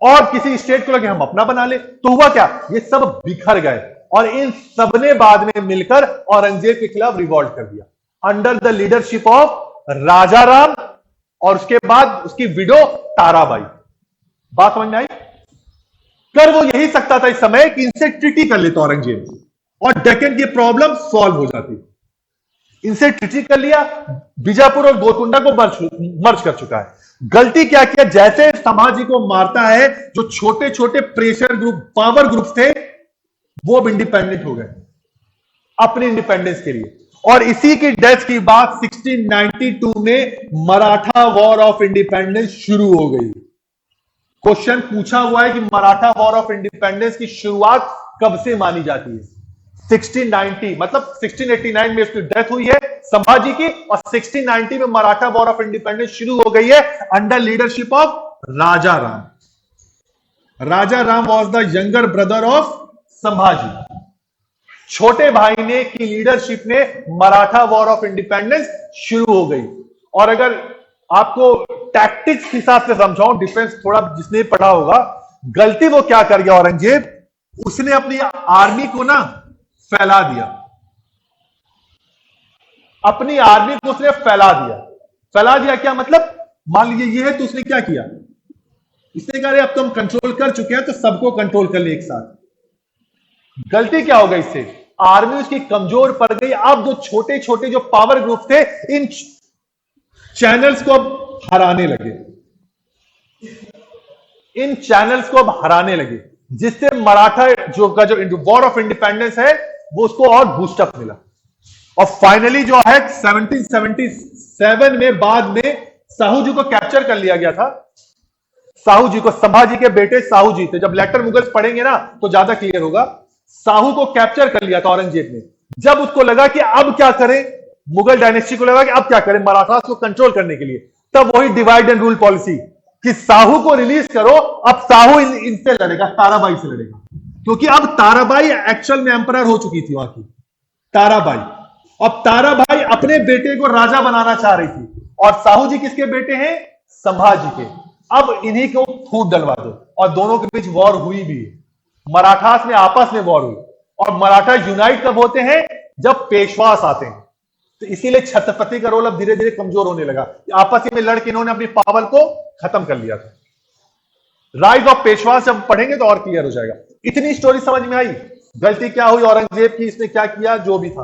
और किसी स्टेट को लगे हम अपना बना ले। तो हुआ क्या, ये सब बिखर गए और इन सबने बाद में मिलकर औरंगजेब के खिलाफ रिवॉल्ट कर दिया under the leadership of Raja Ram और उसके बाद उसकी विडो ताराबाई। बात समझ में आई। कर वो यही सकता था इस समय कि इनसे ट्रीटी कर लेता औरंगजेब और डेक्कन की प्रॉब्लम सॉल्व हो जाती। इनसे ट्रीटी कर लिया, बीजापुर और गोलकुंडा को मर्ज कर चुका है। गलती क्या किया, जैसे संभाजी को मारता है, जो छोटे छोटे प्रेशर ग्रुप पावर ग्रुप थे वो अब इंडिपेंडेंट हो गए अपने इंडिपेंडेंस के लिए। और इसी की डेथ की बात 1692 में मराठा वॉर ऑफ इंडिपेंडेंस शुरू हो गई। क्वेश्चन पूछा हुआ है कि मराठा वॉर ऑफ इंडिपेंडेंस की शुरुआत कब से मानी जाती है। 1690 मतलब 1689 में उसकी डेथ हुई है संभाजी की, और 1690 में मराठा वॉर ऑफ इंडिपेंडेंस शुरू हो गई है under leadership of Raja Ram. Raja Ram was the younger brother of Sambhaji. छोटे भाई ने की लीडरशिप ने मराठा वॉर ऑफ इंडिपेंडेंस शुरू हो गई। और अगर आपको टैक्टिक्स के हिसाब से समझाऊं, डिफेंस थोड़ा जिसने पढ़ा होगा, गलती वो क्या कर गया औरंगजेब, उसने अपनी आर्मी को ना फैला दिया। अपनी आर्मी को उसने फैला दिया। फैला दिया क्या मतलब, मान लीजिए ये है तो उसने क्या किया, इसने कहा अब तो हम कंट्रोल कर चुके हैं तो सबको कंट्रोल कर ले एक साथ। गलती क्या हो गई इससे, आर्मी उसकी कमजोर पड़ गई। अब जो छोटे छोटे जो पावर ग्रुप थे इन चैनल्स को अब हराने लगे, इन चैनल्स को अब हराने लगे, जिससे मराठा जो का जो वॉर ऑफ इंडिपेंडेंस है वो उसको और बूस्टअप मिला। और फाइनली जो है 1777 में बाद में साहू जी को कैप्चर कर लिया गया था। साहू जी को, संभाजी के बेटे साहू जी थे, जब लेटर मुगल्स पढ़ेंगे ना तो ज्यादा क्लियर होगा। साहू को कैप्चर कर लिया था औरंगजेब ने। जब उसको लगा कि अब क्या करें, मुगल डायनेस्टी को लगा कि अब क्या करें मराठा को कंट्रोल करने के लिए, तब वही डिवाइड एंड रूल पॉलिसी कि साहू को रिलीज करो, अब साहू इनसे लड़ेगा, ताराबाई से लड़ेगा, क्योंकि अब ताराबाई एक्चुअल में एम्परर हो चुकी थी वहां की ताराबाई। अब ताराबाई अपने बेटे को राजा बनाना चाह रही थी, और साहू जी किसके बेटे हैं, संभाजी के। अब इन्हीं को फूट डलवा दो, और दोनों के बीच वॉर हुई भी, मराठास में आपस में वॉर हुई। और मराठा यूनाइट कब होते हैं, जब पेशवास आते हैं। तो इसीलिए छत्रपति का रोल अब धीरे धीरे कमजोर होने लगा। आपस में लड़के इन्होंने अपनी पावर को खत्म कर लिया था। राइज ऑफ पेशवास जब पढ़ेंगे तो और क्लियर हो जाएगा। इतनी स्टोरी समझ में आई, गलती क्या हुई औरंगजेब की, इसने क्या किया, जो भी था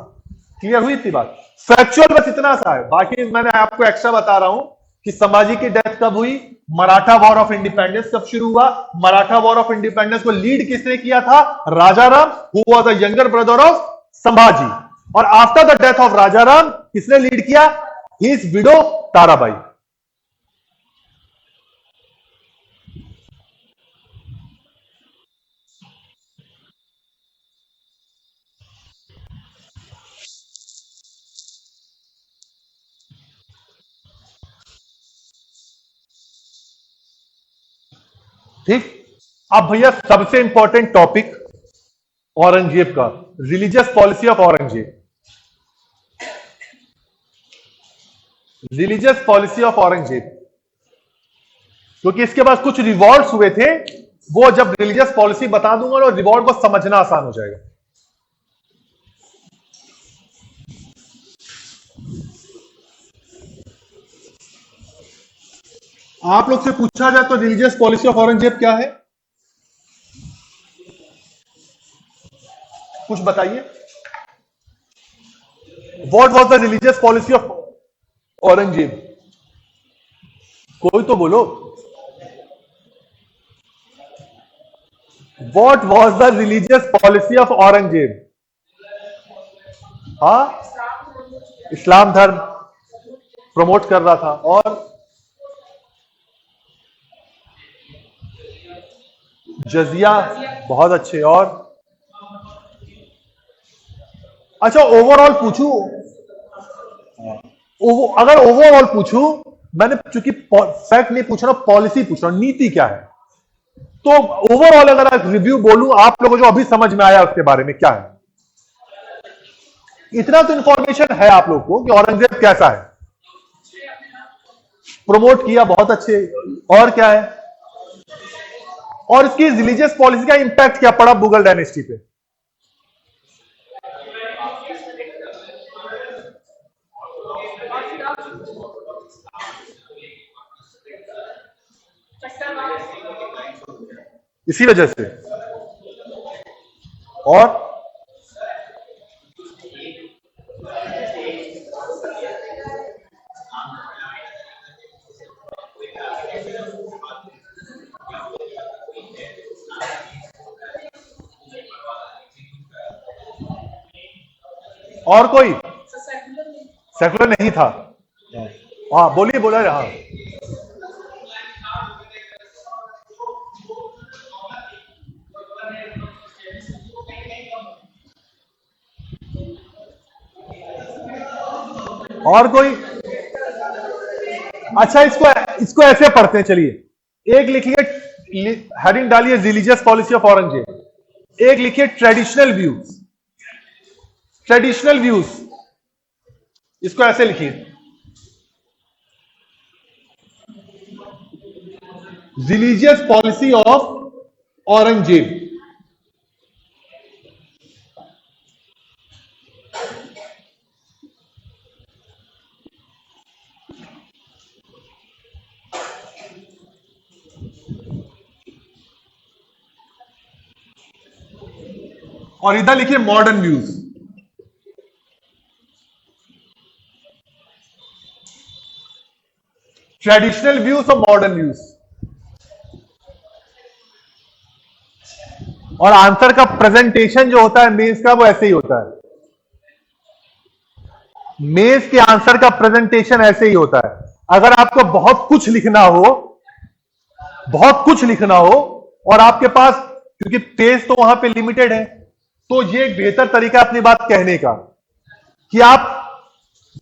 क्लियर हुई थी बात। फैक्चुअल बस इतना सा है, बाकी मैंने आपको एक्स्ट्रा बता रहा हूं कि संभाजी की डेथ कब हुई, मराठा वॉर ऑफ इंडिपेंडेंस कब शुरू हुआ। मराठा वॉर ऑफ इंडिपेंडेंस को लीड किसने किया था, Raja Ram, who was the younger brother of Sambhaji. और after the death of Raja Ram किसने लीड किया, हिज विडो ताराबाई। ठीक। अब भैया सबसे इंपॉर्टेंट टॉपिक औरंगजेब का, religious policy of Aurangzeb. Religious policy of Aurangzeb, क्योंकि इसके बाद कुछ रिवॉल्ट्स हुए थे, वो जब रिलीजियस पॉलिसी बता दूंगा और रिवॉल्ट को समझना आसान हो जाएगा। आप लोग से पूछा जाए तो रिलीजियस पॉलिसी ऑफ औरंगजेब क्या है, कुछ बताइए। What was the religious policy of Aurangzeb, कोई तो बोलो। What was the religious policy of Aurangzeb. हाँ, इस्लाम धर्म प्रमोट कर रहा था, और जजिया, बहुत अच्छे। और अच्छा, ओवरऑल पूछूं, अगर ओवरऑल पूछूं, मैंने चूंकि फैक्ट नहीं पूछ रहा, पॉलिसी पूछ रहा हूं, नीति क्या है। तो ओवरऑल अगर आप रिव्यू बोलूं आप लोगों को जो अभी समझ में आया उसके बारे में क्या है, इतना तो इंफॉर्मेशन है आप लोग को कि औरंगजेब कैसा है, प्रमोट किया बहुत अच्छे, और क्या है, और इसकी रिलीजियस पॉलिसी का इंपैक्ट क्या पड़ा मुगल डायनेस्टी पे। इसी वजह से। और कोई सेकुलर नहीं था। हाँ बोलिए, बोला रहा। और कोई? अच्छा, इसको इसको ऐसे पढ़ते हैं, चलिए एक लिखिए, हेडिंग डालिए रिलीजियस पॉलिसी ऑफ औरंगजेब, एक लिखिए ट्रेडिशनल व्यूज। ट्रेडिशनल व्यूज इसको ऐसे लिखिए, रिलीजियस पॉलिसी ऑफ औरंगजेब। और इधर लिखिए मॉडर्न व्यूज। ट्रेडिशनल व्यूज और मॉडर्न व्यूज। और आंसर का प्रेजेंटेशन जो होता है मेंस का, वो ऐसे ही होता है। मेंस के आंसर का प्रेजेंटेशन ऐसे ही होता है। अगर आपको बहुत कुछ लिखना हो, बहुत कुछ लिखना हो, और आपके पास, क्योंकि पेज तो वहां पे लिमिटेड है, तो ये एक बेहतर तरीका अपनी बात कहने का कि आप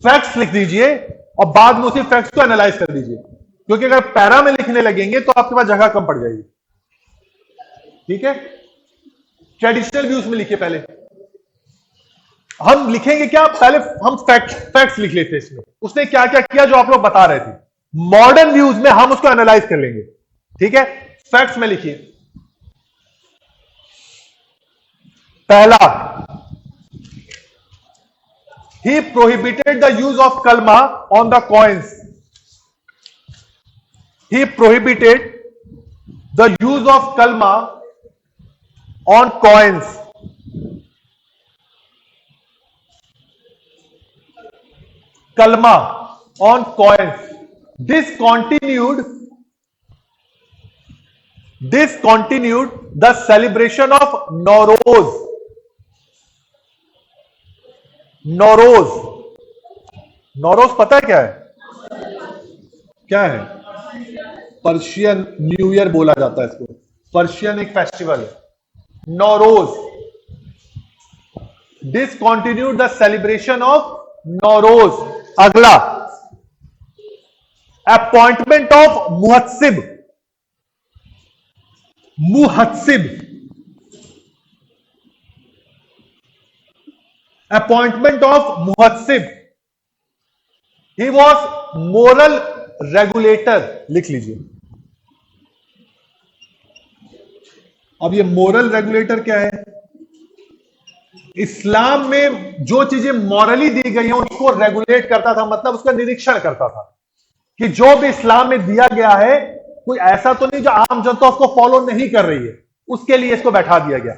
फैक्ट्स लिख दीजिए और बाद में उसी फैक्ट्स को एनालाइज कर दीजिए, क्योंकि अगर पैरा में लिखने लगेंगे तो आपके पास जगह कम पड़ जाएगी। ठीक है, ट्रेडिशनल व्यूज में लिखिए। पहले हम लिखेंगे क्या, पहले हम फैक्ट्स लिख लेते हैं इसमें, उसने क्या क्या किया जो आप लोग बता रहे थे। मॉडर्न व्यूज में हम उसको एनालाइज कर लेंगे। ठीक है, फैक्ट्स में लिखिए। पहला, he prohibited the use of kalma on the coins. He prohibited the use of kalma on coins. Kalma on coins. Discontinued the celebration of Nowruz. Nowruz पता है क्या है? क्या है? पर्शियन न्यू ईयर बोला जाता है इसको। पर्शियन एक फेस्टिवल है Nowruz. Discontinued the celebration of Nowruz. अगला, appointment of Muhtasib. Appointment of Muhtasib. He was moral regulator. लिख लीजिए। अब ये मोरल रेगुलेटर क्या है? इस्लाम में जो चीजें मॉरली दी गई हैं उसको रेगुलेट करता था, मतलब उसका निरीक्षण करता था कि जो भी इस्लाम में दिया गया है कोई ऐसा तो नहीं जो आम जनता उसको फॉलो नहीं कर रही है, उसके लिए इसको बैठा दिया गया।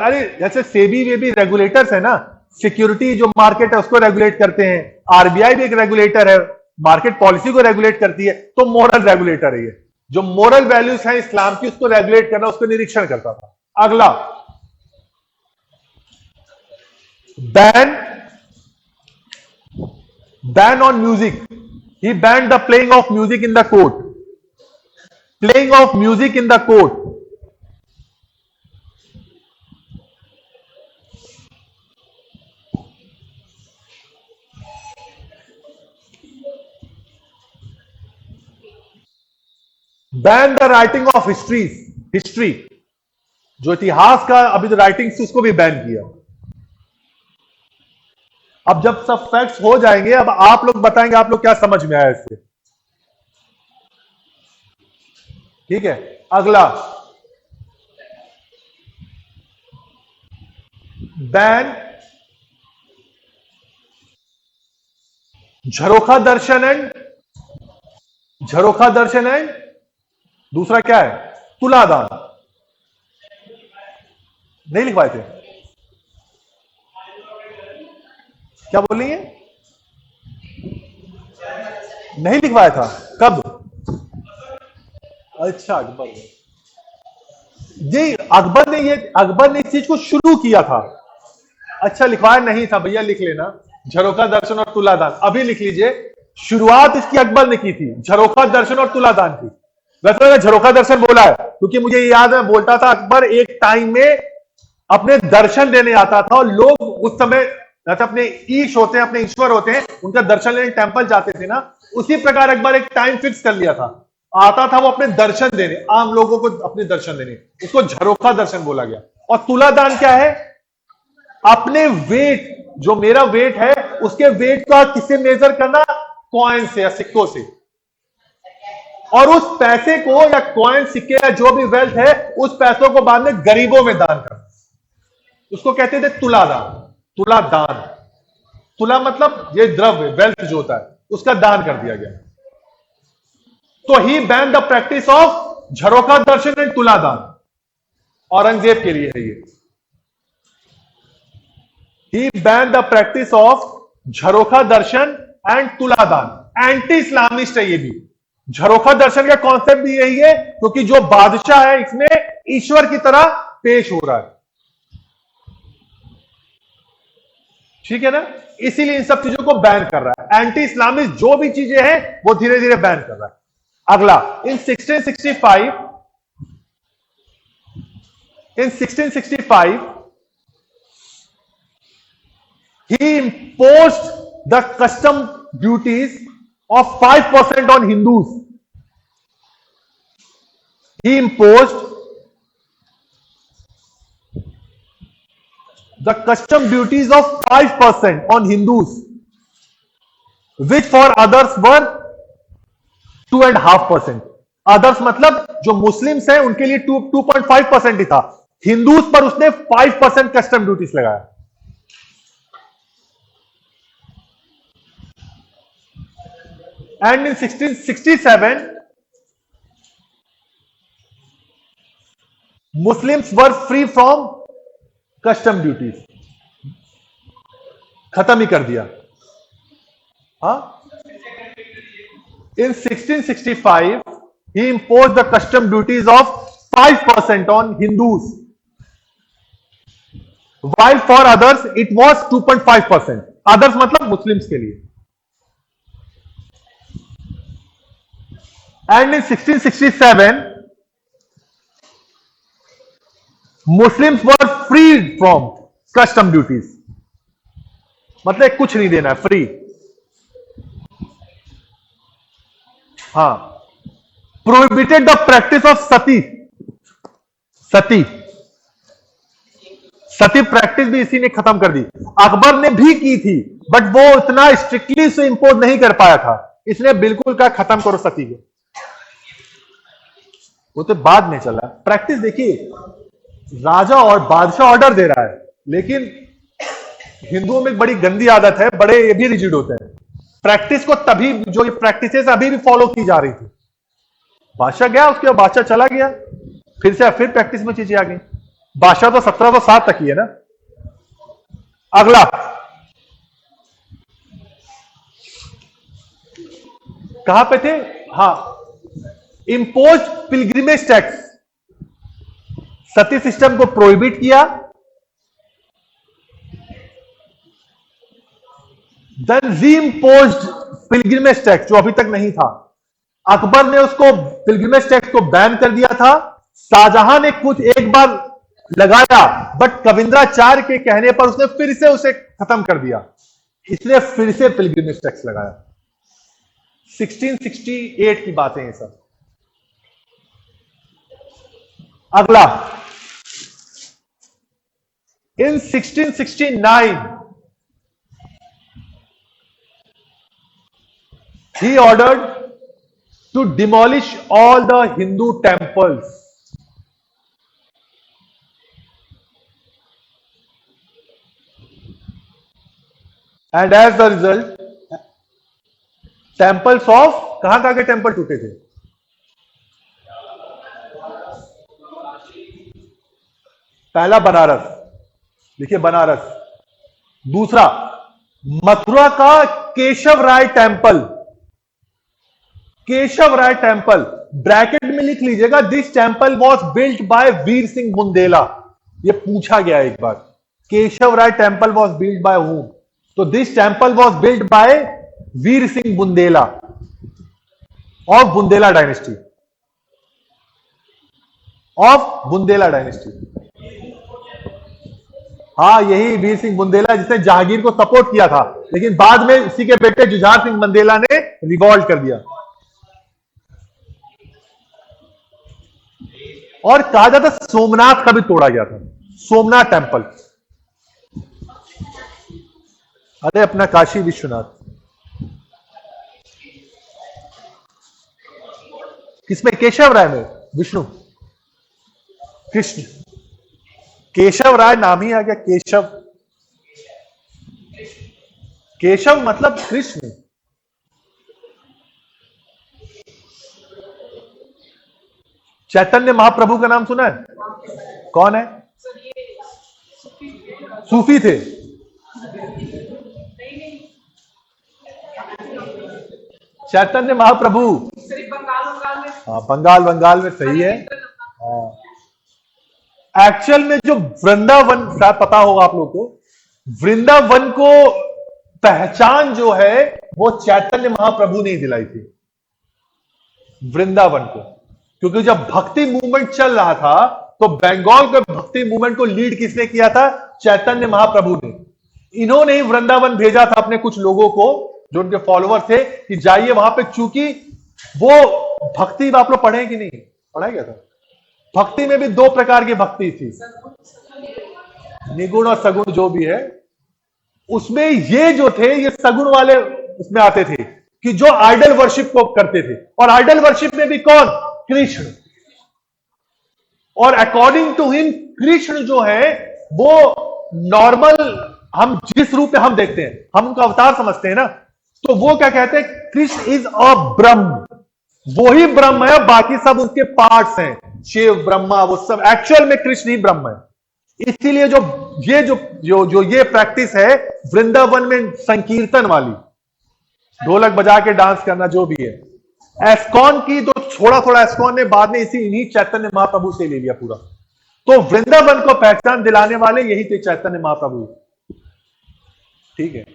अरे जैसे सेबी में भी रेगुलेटर्स है ना, सिक्योरिटी जो मार्केट है उसको रेगुलेट करते हैं, आरबीआई भी एक रेगुलेटर है, मार्केट पॉलिसी को रेगुलेट करती है, तो मोरल रेगुलेटर है ये। जो मोरल वैल्यूज है इस्लाम की उसको रेगुलेट करना, उसको निरीक्षण करता था। अगला, ban on music. He banned the playing of music in the court. Playing of music in the court. Ban the writing of histories. History, जो इतिहास का अभी तो राइटिंग्स उसको भी बैन किया। अब जब सब फैक्ट्स हो जाएंगे, अब आप लोग बताएंगे आप लोग क्या समझ में आया इससे। ठीक है, अगला बैन झरोखा दर्शन एंड दूसरा क्या है, तुलादान। नहीं लिखवाए थे, क्या बोल रही है? नहीं लिखवाया था, कब? अच्छा, अकबर ने, ये अकबर ने इस चीज को शुरू किया था। अच्छा, लिखवाया नहीं था भैया, लिख लेना, झरोखा दर्शन और तुलादान अभी लिख लीजिए। शुरुआत इसकी अकबर ने की थी, झरोखा दर्शन और तुलादान की। वैसे मैंने झरोखा दर्शन बोला है क्योंकि मुझे याद है, बोलता था अकबर एक टाइम में अपने दर्शन देने आता था, और लोग उस समय अपने ईश होते हैं, अपने ईश्वर होते हैं, उनका दर्शन लेने टेंपल जाते थे ना, उसी प्रकार अकबर एक टाइम फिक्स कर लिया था, आता था वो अपने दर्शन देने, आम लोगों को अपने दर्शन देने, उसको झरोखा दर्शन बोला गया। और तुलादान क्या है? अपने वेट, जो मेरा वेट है उसके वेट का किससे मेजर करना? कॉइन से या सिक्कों से, और उस पैसे को या कॉइन, सिक्के या जो भी वेल्थ है, उस पैसों को बाद में गरीबों में दान करना, उसको कहते थे तुलादान। तुलादान, तुला मतलब ये द्रव्य, वेल्थ जो होता है, उसका दान कर दिया गया। तो he ban the practice of Jharokha Darshan and Tuladan. Aurangzeb के लिए है ये। He ban the practice of Jharokha Darshan and Tuladan. Anti Islamist है ये भी। झरोखा दर्शन का कॉन्सेप्ट भी यही है, क्योंकि जो बादशाह है इसमें ईश्वर की तरह पेश हो रहा है। ठीक है ना, इसीलिए इन सब चीजों को बैन कर रहा है। एंटी इस्लामिस्ट जो भी चीजें हैं वो धीरे धीरे बैन कर रहा है। अगला, इन 1665 he imposed the custom duties of 5% on Hindus. He imposed the custom duties of 5% on Hindus, which for others were 2.5%. Others मतलब जो मुस्लिम्स हैं उनके लिए 2.5% ही था, हिंदूज पर उसने 5% कस्टम ड्यूटीज लगाया। And in 1667, Muslims were free from custom duties. खत्म ही कर दिया। हाँ, in 1665, he imposed the custom duties of 5% on Hindus, while for others it was 2.5%. Others मतलब मुस्लिम्स के लिए। And in 1667, Muslims were freed from custom duties. मतलब कुछ नहीं देना है, फ्री। हाँ, prohibited the practice of Sati practice भी इसी ने खत्म कर दी। अकबर ने भी की थी, बट वो इतना स्ट्रिक्टली से इंपोज नहीं कर पाया था, इसने बिल्कुल कहा खत्म करो सती को। वो तो बाद में चला। प्रैक्टिस देखिए, राजा और बादशाह ऑर्डर दे रहा है, लेकिन हिंदुओं में एक बड़ी गंदी आदत है, बड़े ये भी रिजिड होते हैं। प्रैक्टिस को तभी, जो ये प्रैक्टिसेस अभी भी फॉलो की जा रही थी, बादशाह गया, उसके बाद बादशाह चला गया, फिर प्रैक्टिस में चीजें आ गई। बादशाह तो 1707 तक ही है ना। अगला, कहां पे थे? हाँ, इम्पोज पिलग्रिमेज टैक्स, सती सिस्टम को प्रोहिबिट किया। देन रीइम्पोज्ड पिलग्रिमेज टैक्स, जो अभी तक नहीं था। अकबर ने उसको पिलग्रिमेज टैक्स को बैन कर दिया था। शाहजहां ने कुछ एक बार लगाया, बट कविंद्राचार्य के कहने पर उसने फिर से उसे खत्म कर दिया, इसने फिर से पिलग्रिमेज टैक्स लगाया। 1668 की बात है ये सब। अगला, इन 1669 he ordered to demolish all the Hindu temples. And as the result, temples of, कहां के टेम्पल टूटे थे? पहला बनारस, देखिए बनारस। दूसरा मथुरा का Keshav Rai temple, Keshav Rai temple, bracket में लिख लीजिएगा, this temple was built by Veer Singh Bundela. ये पूछा गया एक बार, Keshav Rai temple was built by whom? तो this temple was built by Veer Singh Bundela of Bundela dynasty, of Bundela dynasty. हाँ, यही वीर सिंह बुंदेला जिसने जहांगीर को सपोर्ट किया था, लेकिन बाद में इसी के बेटे जुझार सिंह बुंदेला ने रिवॉल्ट कर दिया। और कहा जाता सोमनाथ का भी तोड़ा गया था, सोमनाथ टेम्पल। अरे अपना काशी विश्वनाथ, किसमें? केशव राय में, विष्णु कृष्ण, केशव राय नाम ही आ गया, केशव, केशव मतलब कृष्ण। चैतन्य महाप्रभु का नाम सुना है? कौन है? सूफी थे। चैतन्य महाप्रभु हाँ, बंगाल में सही है। एक्चुअल में जो वृंदावन, शायद पता होगा आप लोगों को, वृंदावन को पहचान जो है वो चैतन्य महाप्रभु ने दिलाई थी वृंदावन को। क्योंकि जब भक्ति मूवमेंट चल रहा था तो बंगाल के भक्ति मूवमेंट को लीड किसने किया था? चैतन्य महाप्रभु ने। इन्होंने ही वृंदावन भेजा था अपने कुछ लोगों को जो उनके फॉलोअर थे कि जाइए वहां पे, चूंकि वो भक्ति आप लोग पढ़े कि नहीं पढ़ा गया था? भक्ति में भी दो प्रकार की भक्ति थी, निगुण और सगुण जो भी है। उसमें ये जो थे ये सगुण वाले उसमें आते थे कि जो आइडल वर्शिप को करते थे, और आइडल वर्शिप में भी कौन? कृष्ण। और अकॉर्डिंग टू हिम कृष्ण जो है वो नॉर्मल, हम जिस रूप में हम देखते हैं, हम उनका अवतार समझते हैं ना, तो वो क्या कहते हैं? कृष्ण इज अ ब्रह्म, वो ही ब्रह्म है, बाकी सब उसके पार्ट्स हैं, शिव ब्रह्मा वो सब, एक्चुअल में कृष्ण ही ब्रह्म है। इसीलिए जो ये प्रैक्टिस है वृंदावन में, संकीर्तन वाली, ढोलक बजा के डांस करना जो भी है, एस्कॉन की तो थोड़ा एस्कॉन ने बाद में इन्हीं चैतन्य महाप्रभु से ले लिया पूरा। तो वृंदावन को पहचान दिलाने वाले यही थे चैतन्य महाप्रभु। ठीक है,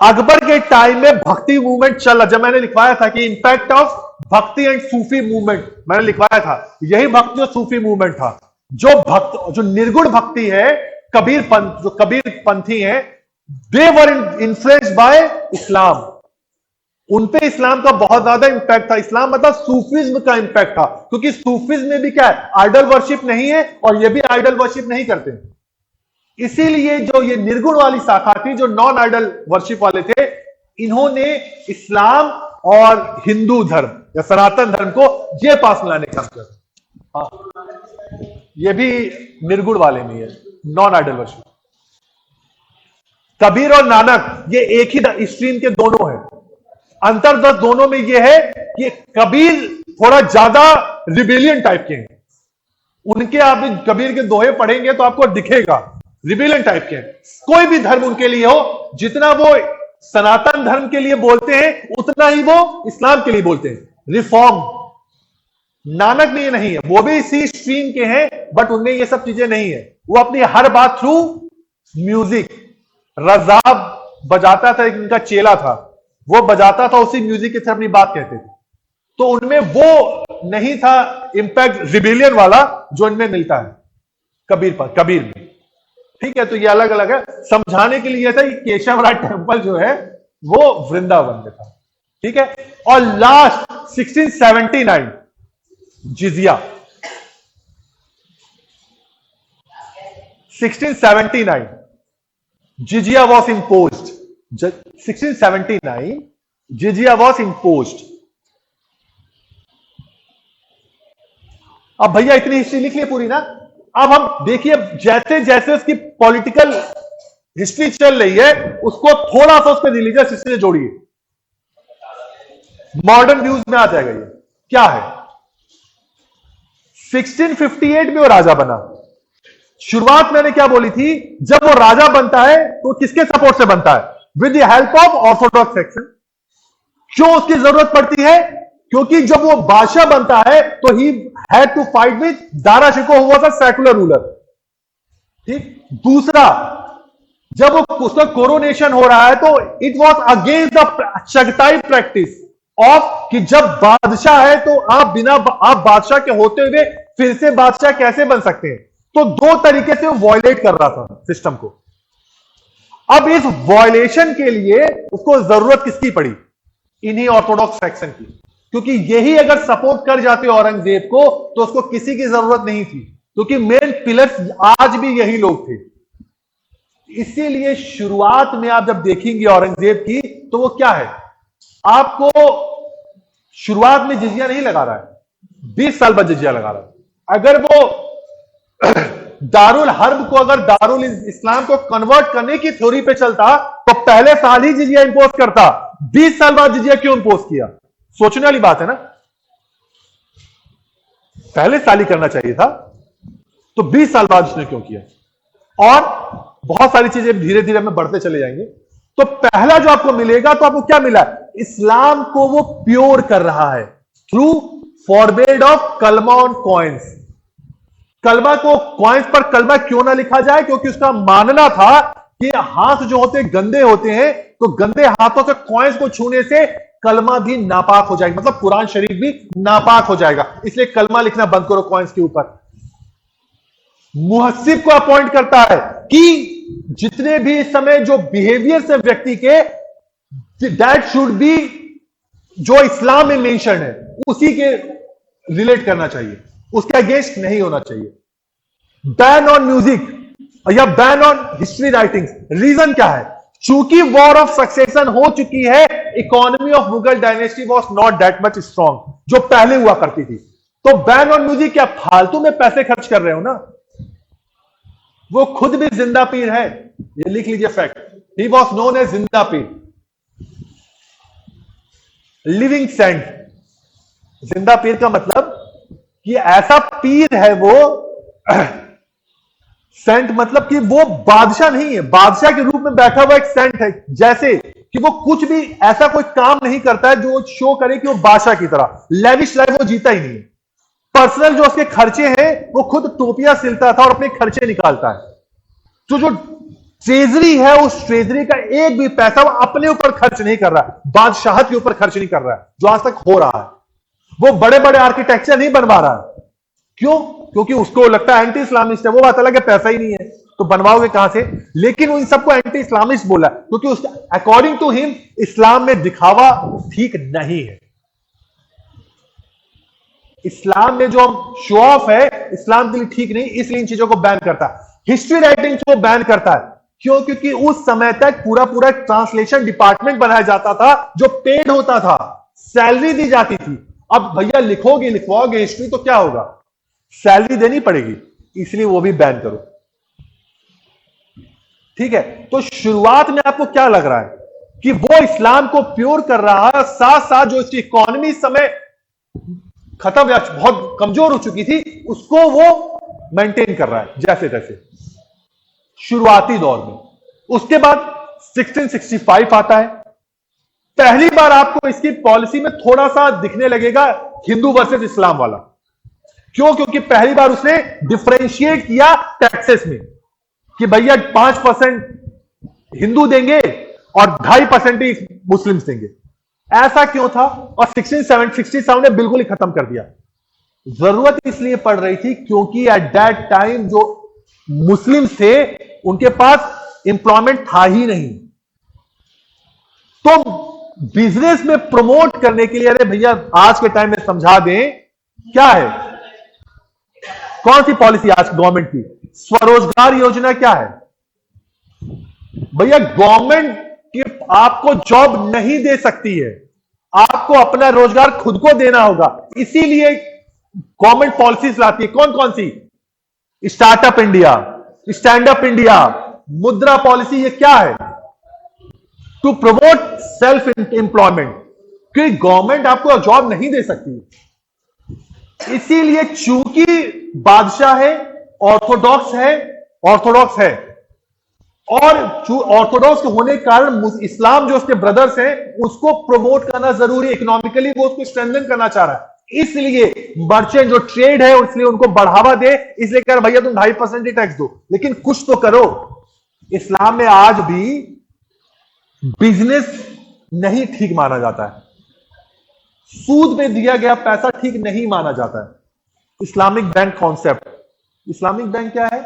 अकबर के टाइम में भक्ति मूवमेंट चल रहा, जब मैंने लिखवाया था कि इंपैक्ट ऑफ भक्ति एंड सूफी मूवमेंट, मैंने लिखवाया था यही भक्ति और सूफी मूवमेंट था। जो निर्गुण भक्ति है, कबीर पंथ, जो कबीर पंथी है, दे वर इन्फ्लुएंस्ड बाय इस्लाम। उनपे इस्लाम का बहुत ज्यादा इंपैक्ट था। इस्लाम मतलब सूफिज्म का इंपैक्ट था, क्योंकि सूफिज्म में भी क्या है? आइडल वर्शिप नहीं है, और ये भी आइडल वर्शिप नहीं करते। इसीलिए जो ये निर्गुण वाली शाखा थी, जो नॉन आइडल वर्शिप वाले थे, इन्होंने इस्लाम और हिंदू धर्म या सनातन धर्म को ये पास मिलाने का काम किया। हाँ, ये भी निर्गुण वाले में है, नॉन आइडल वर्शिप। कबीर और नानक ये एक ही स्ट्रीम के दोनों हैं। अंतर बस दोनों में ये है कि कबीर थोड़ा ज्यादा रिबेलियन टाइप के हैं। उनके आप कबीर के दोहे पढ़ेंगे तो आपको दिखेगा रिबेलियन टाइप के हैं। कोई भी धर्म उनके लिए हो, जितना वो सनातन धर्म के लिए बोलते हैं उतना ही वो इस्लाम के लिए बोलते हैं। रिफॉर्म नानक में ये नहीं है, वो भी इसी स्ट्रीम के हैं, बट उनमें ये सब चीजें नहीं है। वो अपनी हर बात थ्रू म्यूजिक, रज़ाब बजाता था, इनका चेला था, वो बजाता था, उसी म्यूजिक के साथ अपनी बात कहते थे। तो उनमें वो नहीं था इंपैक्ट रिबेलियन वाला जो इनमें मिलता है कबीर में। ठीक है, तो ये अलग अलग है। समझाने के लिए था कि केशव राय टेम्पल जो है वो वृंदावन में था। ठीक है, और last 1679 jizya. 1679 jizya was imposed. 1679 jizya was imposed. अब भैया इतनी हिस्ट्री लिख लिए पूरी ना. अब हम देखिए जैसे जैसे उसकी पॉलिटिकल हिस्ट्री चल रही है उसको थोड़ा सा उसके रिलीजियस हिस्ट्री से जोड़िए, मॉडर्न व्यूज में आ जाएगा. ये क्या है? 1658 में वो राजा बना. शुरुआत मैंने क्या बोली थी, जब वो राजा बनता है तो किसके सपोर्ट से बनता है? With the help of Orthodox section. क्यों उसकी जरूरत पड़ती है? क्योंकि जब वो बादशाह बनता है तो ही had to fight with Dara Shikoh who was a secular ruler. ठीक. दूसरा, जब उसका कोरोनेशन हो रहा है तो it was against the Chagatai practice of कि जब बादशाह है तो आप बादशाह के होते हुए फिर से बादशाह कैसे बन सकते हैं. तो दो तरीके से वो वॉयलेट कर रहा था सिस्टम को. अब इस वॉयलेशन के लिए उसको जरूरत किसकी पड़ी? इन्हीं ऑर्थोडॉक्स सेक्शन की. क्योंकि यही अगर सपोर्ट कर जाते औरंगजेब को तो उसको किसी की जरूरत नहीं थी, क्योंकि मेन पिलर्स आज भी यही लोग थे. इसीलिए शुरुआत में आप जब देखेंगे औरंगजेब की तो वो क्या है, आपको शुरुआत में जिजिया नहीं लगा रहा है, 20 साल बाद जिजिया लगा रहा है. अगर वो दारुल हर्ब को, अगर दारुल इस्लाम को कन्वर्ट करने की थ्योरी पे चलता तो पहले साल ही जिजिया इंपोज करता. 20 साल बाद जिजिया क्यों इंपोज किया? सोचने वाली बात है ना. पहले साल ही करना चाहिए था, तो 20 साल बाद उसने क्यों किया? और बहुत सारी चीजें धीरे धीरे में बढ़ते चले जाएंगे. तो पहला जो आपको मिलेगा तो आपको क्या मिला? इस्लाम को वो प्योर कर रहा है थ्रू फॉरबेड ऑफ कलमा ऑन कॉइन्स. कलमा को कॉइन्स पर कलमा क्यों ना लिखा जाए? क्योंकि उसका मानना था कि हाथ जो होते गंदे होते हैं, तो गंदे हाथों से कॉइन्स को छूने से कलमा भी नापाक हो जाएगा, मतलब कुरान शरीफ भी नापाक हो जाएगा. इसलिए कलमा लिखना बंद करो कॉइन्स के ऊपर. मुहस्सिब को अपॉइंट करता है कि जितने भी इस समय जो बिहेवियर से व्यक्ति के, दैट शुड बी जो इस्लाम में मेंशन है उसी के रिलेट करना चाहिए, उसके अगेंस्ट नहीं होना चाहिए. बैन ऑन म्यूजिक या ban on history writings. Reason क्या है? चूंकि वॉर ऑफ सक्सेशन हो चुकी है, economy of Mughal dynasty was not that much strong जो पहले हुआ करती थी. तो बैन ऑन म्यूजिक क्या फालतू में पैसे खर्च कर रहे हो ना? वो खुद भी जिंदा पीर है, ये लिख लीजिए fact. He was known as Zinda Pir, living Saint. जिंदा पीर का मतलब कि ऐसा पीर है वो, सेंट मतलब कि वो बादशाह नहीं है, बादशाह के रूप में बैठा हुआ एक सेंट है. जैसे कि वो कुछ भी ऐसा कोई काम नहीं करता है जो शो करे कि वो बादशाह की तरह लेविश लाइफ वो जीता ही नहीं है. पर्सनल जो उसके खर्चे हैं वो खुद टोपियां सिलता था और अपने खर्चे निकालता है. तो जो ट्रेजरी है उस ट्रेजरी का एक भी पैसा वो अपने ऊपर खर्च नहीं कर रहा है, बादशाहत के ऊपर खर्च नहीं कर रहा है जो आज तक हो रहा है. वो बड़े बड़े आर्किटेक्चर नहीं बनवा रहा है. क्यों? क्योंकि उसको लगता है एंटी इस्लामिस्ट है. वो बात अलग है, पैसा ही नहीं है तो बनवाओगे कहां से? लेकिन वो इन सबको एंटी इस्लामिस्ट बोला क्योंकि उसके अकॉर्डिंग टू हिम इस्लाम में दिखावा ठीक नहीं है. इस्लाम में जो शो ऑफ है इस्लाम के लिए ठीक नहीं, इसलिए इन चीजों को बैन करता है. हिस्ट्री राइटिंग को बैन करता है. क्यों? क्योंकि उस समय तक पूरा पूरा ट्रांसलेशन डिपार्टमेंट बनाया जाता था जो पेड होता था, सैलरी दी जाती थी. अब भैया लिखोगे लिखवाओगे हिस्ट्री तो क्या होगा? सैलरी देनी पड़ेगी, इसलिए वो भी बैन करो. ठीक है. तो शुरुआत में आपको क्या लग रहा है कि वो इस्लाम को प्योर कर रहा है, साथ साथ जो इसकी इकोनॉमी इस समय खत्म या बहुत कमजोर हो चुकी थी उसको वो मेंटेन कर रहा है जैसे तैसे शुरुआती दौर में. उसके बाद 1665 आता है. पहली बार आपको इसकी पॉलिसी में थोड़ा सा दिखने लगेगा हिंदू वर्सेस इस्लाम वाला. क्यों? क्योंकि पहली बार उसने डिफरेंशिएट किया टैक्सेस में कि भैया 5% हिंदू देंगे और 2.5% ही मुस्लिम्स देंगे. ऐसा क्यों था? और 1667 ने बिल्कुल ही खत्म कर दिया. जरूरत इसलिए पड़ रही थी क्योंकि एट दैट टाइम जो मुस्लिम्स थे उनके पास एम्प्लॉयमेंट था ही नहीं. तो बिजनेस में प्रमोट करने के लिए, अरे भैया आज के टाइम में समझा दें क्या है, कौन सी पॉलिसी आज गवर्नमेंट की? स्वरोजगार योजना क्या है? भैया गवर्नमेंट की आपको जॉब नहीं दे सकती है, आपको अपना रोजगार खुद को देना होगा। इसीलिए गवर्नमेंट पॉलिसीज लाती है। कौन कौन सी? Startup India, stand up India, Mudra policy. ये क्या है? टू प्रमोट सेल्फ एम्प्लॉयमेंट, क्योंकि गवर्नमेंट आपको जॉब नहीं दे सकती। इसीलिए चूंकि बादशाह है, ऑर्थोडॉक्स है और ऑर्थोडॉक्स होने के कारण इस्लाम जो उसके ब्रदर्स हैं उसको प्रमोट करना जरूरी है। इकोनॉमिकली वो उसको स्ट्रेंथन करना चाह रहा है, इसलिए मर्चेंट जो ट्रेड है इसलिए उनको बढ़ावा दे। इसलिए कह रहे भैया तुम 2.5% ही टैक्स दो, लेकिन कुछ तो करो। इस्लाम में आज भी बिजनेस नहीं ठीक माना जाता है, सूद पे दिया गया पैसा ठीक नहीं माना जाता है। Islamic bank concept, Islamic bank क्या है?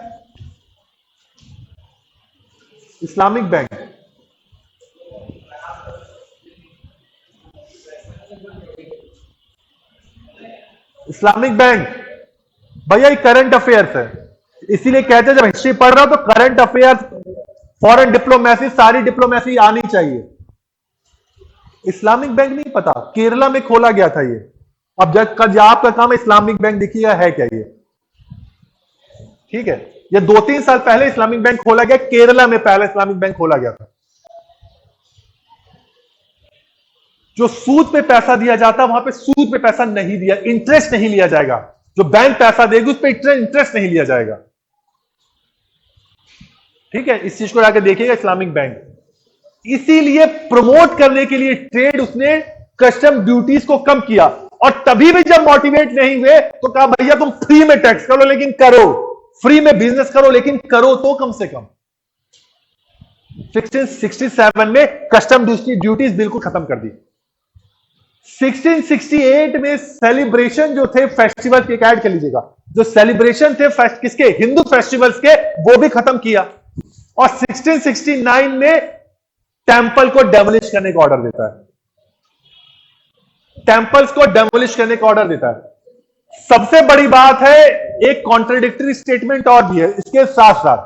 इस्लामिक बैंक भैया ये करंट अफेयर्स है। इसीलिए कहते हैं जब हिस्ट्री पढ़ रहा हो तो करंट अफेयर्स, फॉरेन डिप्लोमेसी, सारी डिप्लोमेसी आनी चाहिए। इस्लामिक बैंक नहीं पता? केरला में खोला गया था ये। अब जब आपका काम इस्लामिक बैंक देखिएगा है क्या ये, ठीक है? ये 2-3 साल पहले इस्लामिक बैंक खोला गया, केरला में पहला इस्लामिक बैंक खोला गया था। जो सूद पे पैसा दिया जाता है वहां पे सूद पे पैसा नहीं दिया, इंटरेस्ट नहीं लिया जाएगा। जो बैंक पैसा देगी उस पर इंटरेस्ट नहीं लिया जाएगा, ठीक है? इस चीज को जाकर देखिएगा इस्लामिक बैंक। इसीलिए प्रमोट करने के लिए ट्रेड उसने कस्टम ड्यूटीज को कम किया, और तभी भी जब मोटिवेट नहीं हुए तो कहा भैया तुम फ्री में टैक्स करो, लेकिन करो, फ्री में बिजनेस करो लेकिन करो तो कम से कम। 1667 में कस्टम ड्यूटीज बिल्कुल खत्म कर दी। 1668 में सेलिब्रेशन जो थे फेस्टिवल के, ऐड कर लीजिएगा, जो सेलिब्रेशन थे किसके? हिंदू फेस्टिवल्स के, वो भी खत्म किया। और 1669 में टेंपल को डेमोलिश करने का ऑर्डर देता है। टेंपल्स को डेमोलिश करने का ऑर्डर देता है। सबसे बड़ी बात है, एक कॉन्ट्रडिक्टरी स्टेटमेंट और भी है इसके साथ साथ।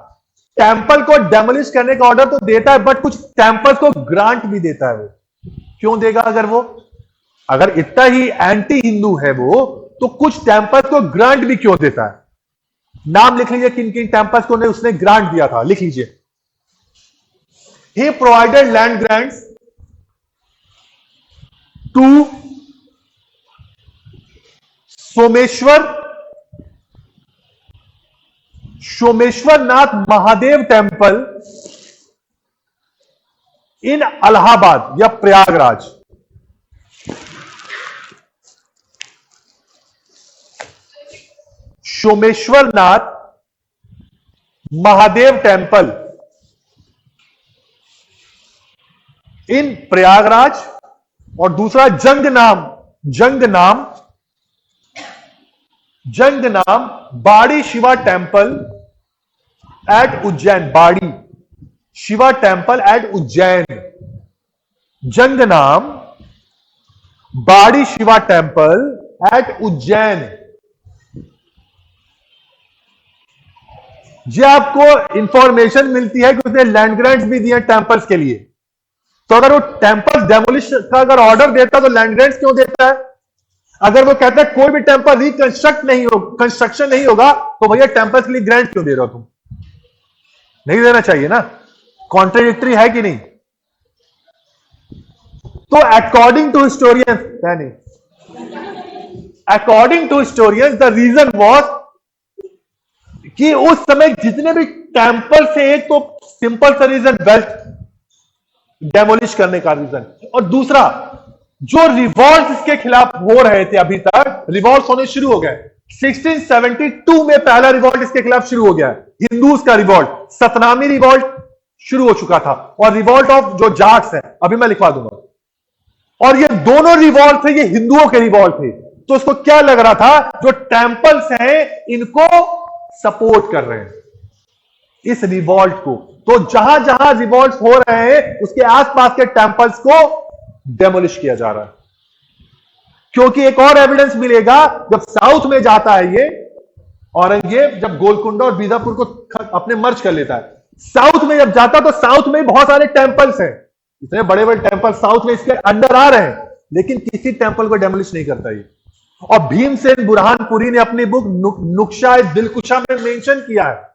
टेंपल को डेमोलिश करने का ऑर्डर तो देता है, बट कुछ टेंपल्स को ग्रांट भी देता है। वो क्यों देगा? अगर इतना ही एंटी हिंदू है वो, तो कुछ टेंपल्स को ग्रांट भी क्यों देता है? नाम लिख लीजिए किन किन टेंपल्स को उसने ग्रांट दिया था, लिख लीजिए। He provided land grants to Someshwarnath Mahadev temple in Allahabad या प्रयागराज। सोमेश्वरनाथ महादेव टेम्पल इन प्रयागराज, और दूसरा जंग नाम बाड़ी शिवा टेम्पल एट उज्जैन। बाड़ी शिवा टेम्पल एट उज्जैन। जंग नाम बाड़ी शिवा टेम्पल एट उज्जैन। जी आपको इंफॉर्मेशन मिलती है कि उसने लैंड ग्रांट्स भी दिए टेम्पल्स के लिए। तो अगर वो टेम्पल डेमोलिश का अगर ऑर्डर देता तो लैंड ग्रांट्स क्यों देता है? अगर वो कहता है कोई भी टेम्पल कंस्ट्रक्शन नहीं होगा, तो भैया टेम्पल्स के लिए ग्रांट क्यों दे रहे हो तुम? नहीं देना चाहिए ना। कॉन्ट्रडिक्टरी है कि नहीं? तो according to historians the reason was कि उस समय जितने भी टेम्पल से, एक तो सिंपल सा रीजन वेल्थ डेमोलिश करने का रीजन, और दूसरा जो रिवॉल्ट इसके खिलाफ हो रहे थे, अभी तक रिवॉल्ट होने शुरू हो गए। 1672 में पहला रिवॉल्ट इसके खिलाफ शुरू हो गया, हिंदूज का रिवॉल्ट। सतनामी रिवॉल्ट शुरू हो चुका था, और रिवॉल्ट ऑफ जो जाट्स है अभी मैं लिखवा दूंगा। और ये दोनों रिवॉल्ट थे, ये हिंदुओं के रिवॉल्ट थे। तो उसको क्या लग रहा था, जो टेम्पल्स हैं इनको सपोर्ट कर रहे हैं इस रिवॉल्ट को। तो जहां जहां रिवॉल्ट हो रहे हैं उसके आसपास के टेम्पल्स को डेमोलिश किया जा रहा है। क्योंकि एक और एविडेंस मिलेगा, जब साउथ में जाता है ये, औरंगजेब जब गोलकुंडा और बीजापुर को अपने मर्ज कर लेता है, साउथ में जब जाता तो साउथ में बहुत सारे टेंपल्स हैं, इतने बड़े बड़े टेंपल साउथ में इसके अंडर आ रहे हैं, लेकिन किसी टेंपल को डेमोलिश नहीं करता ये। और भीमसेन बुरहानपुरी ने अपनी बुक नुक्शा दिलकुशा में मेंशन किया है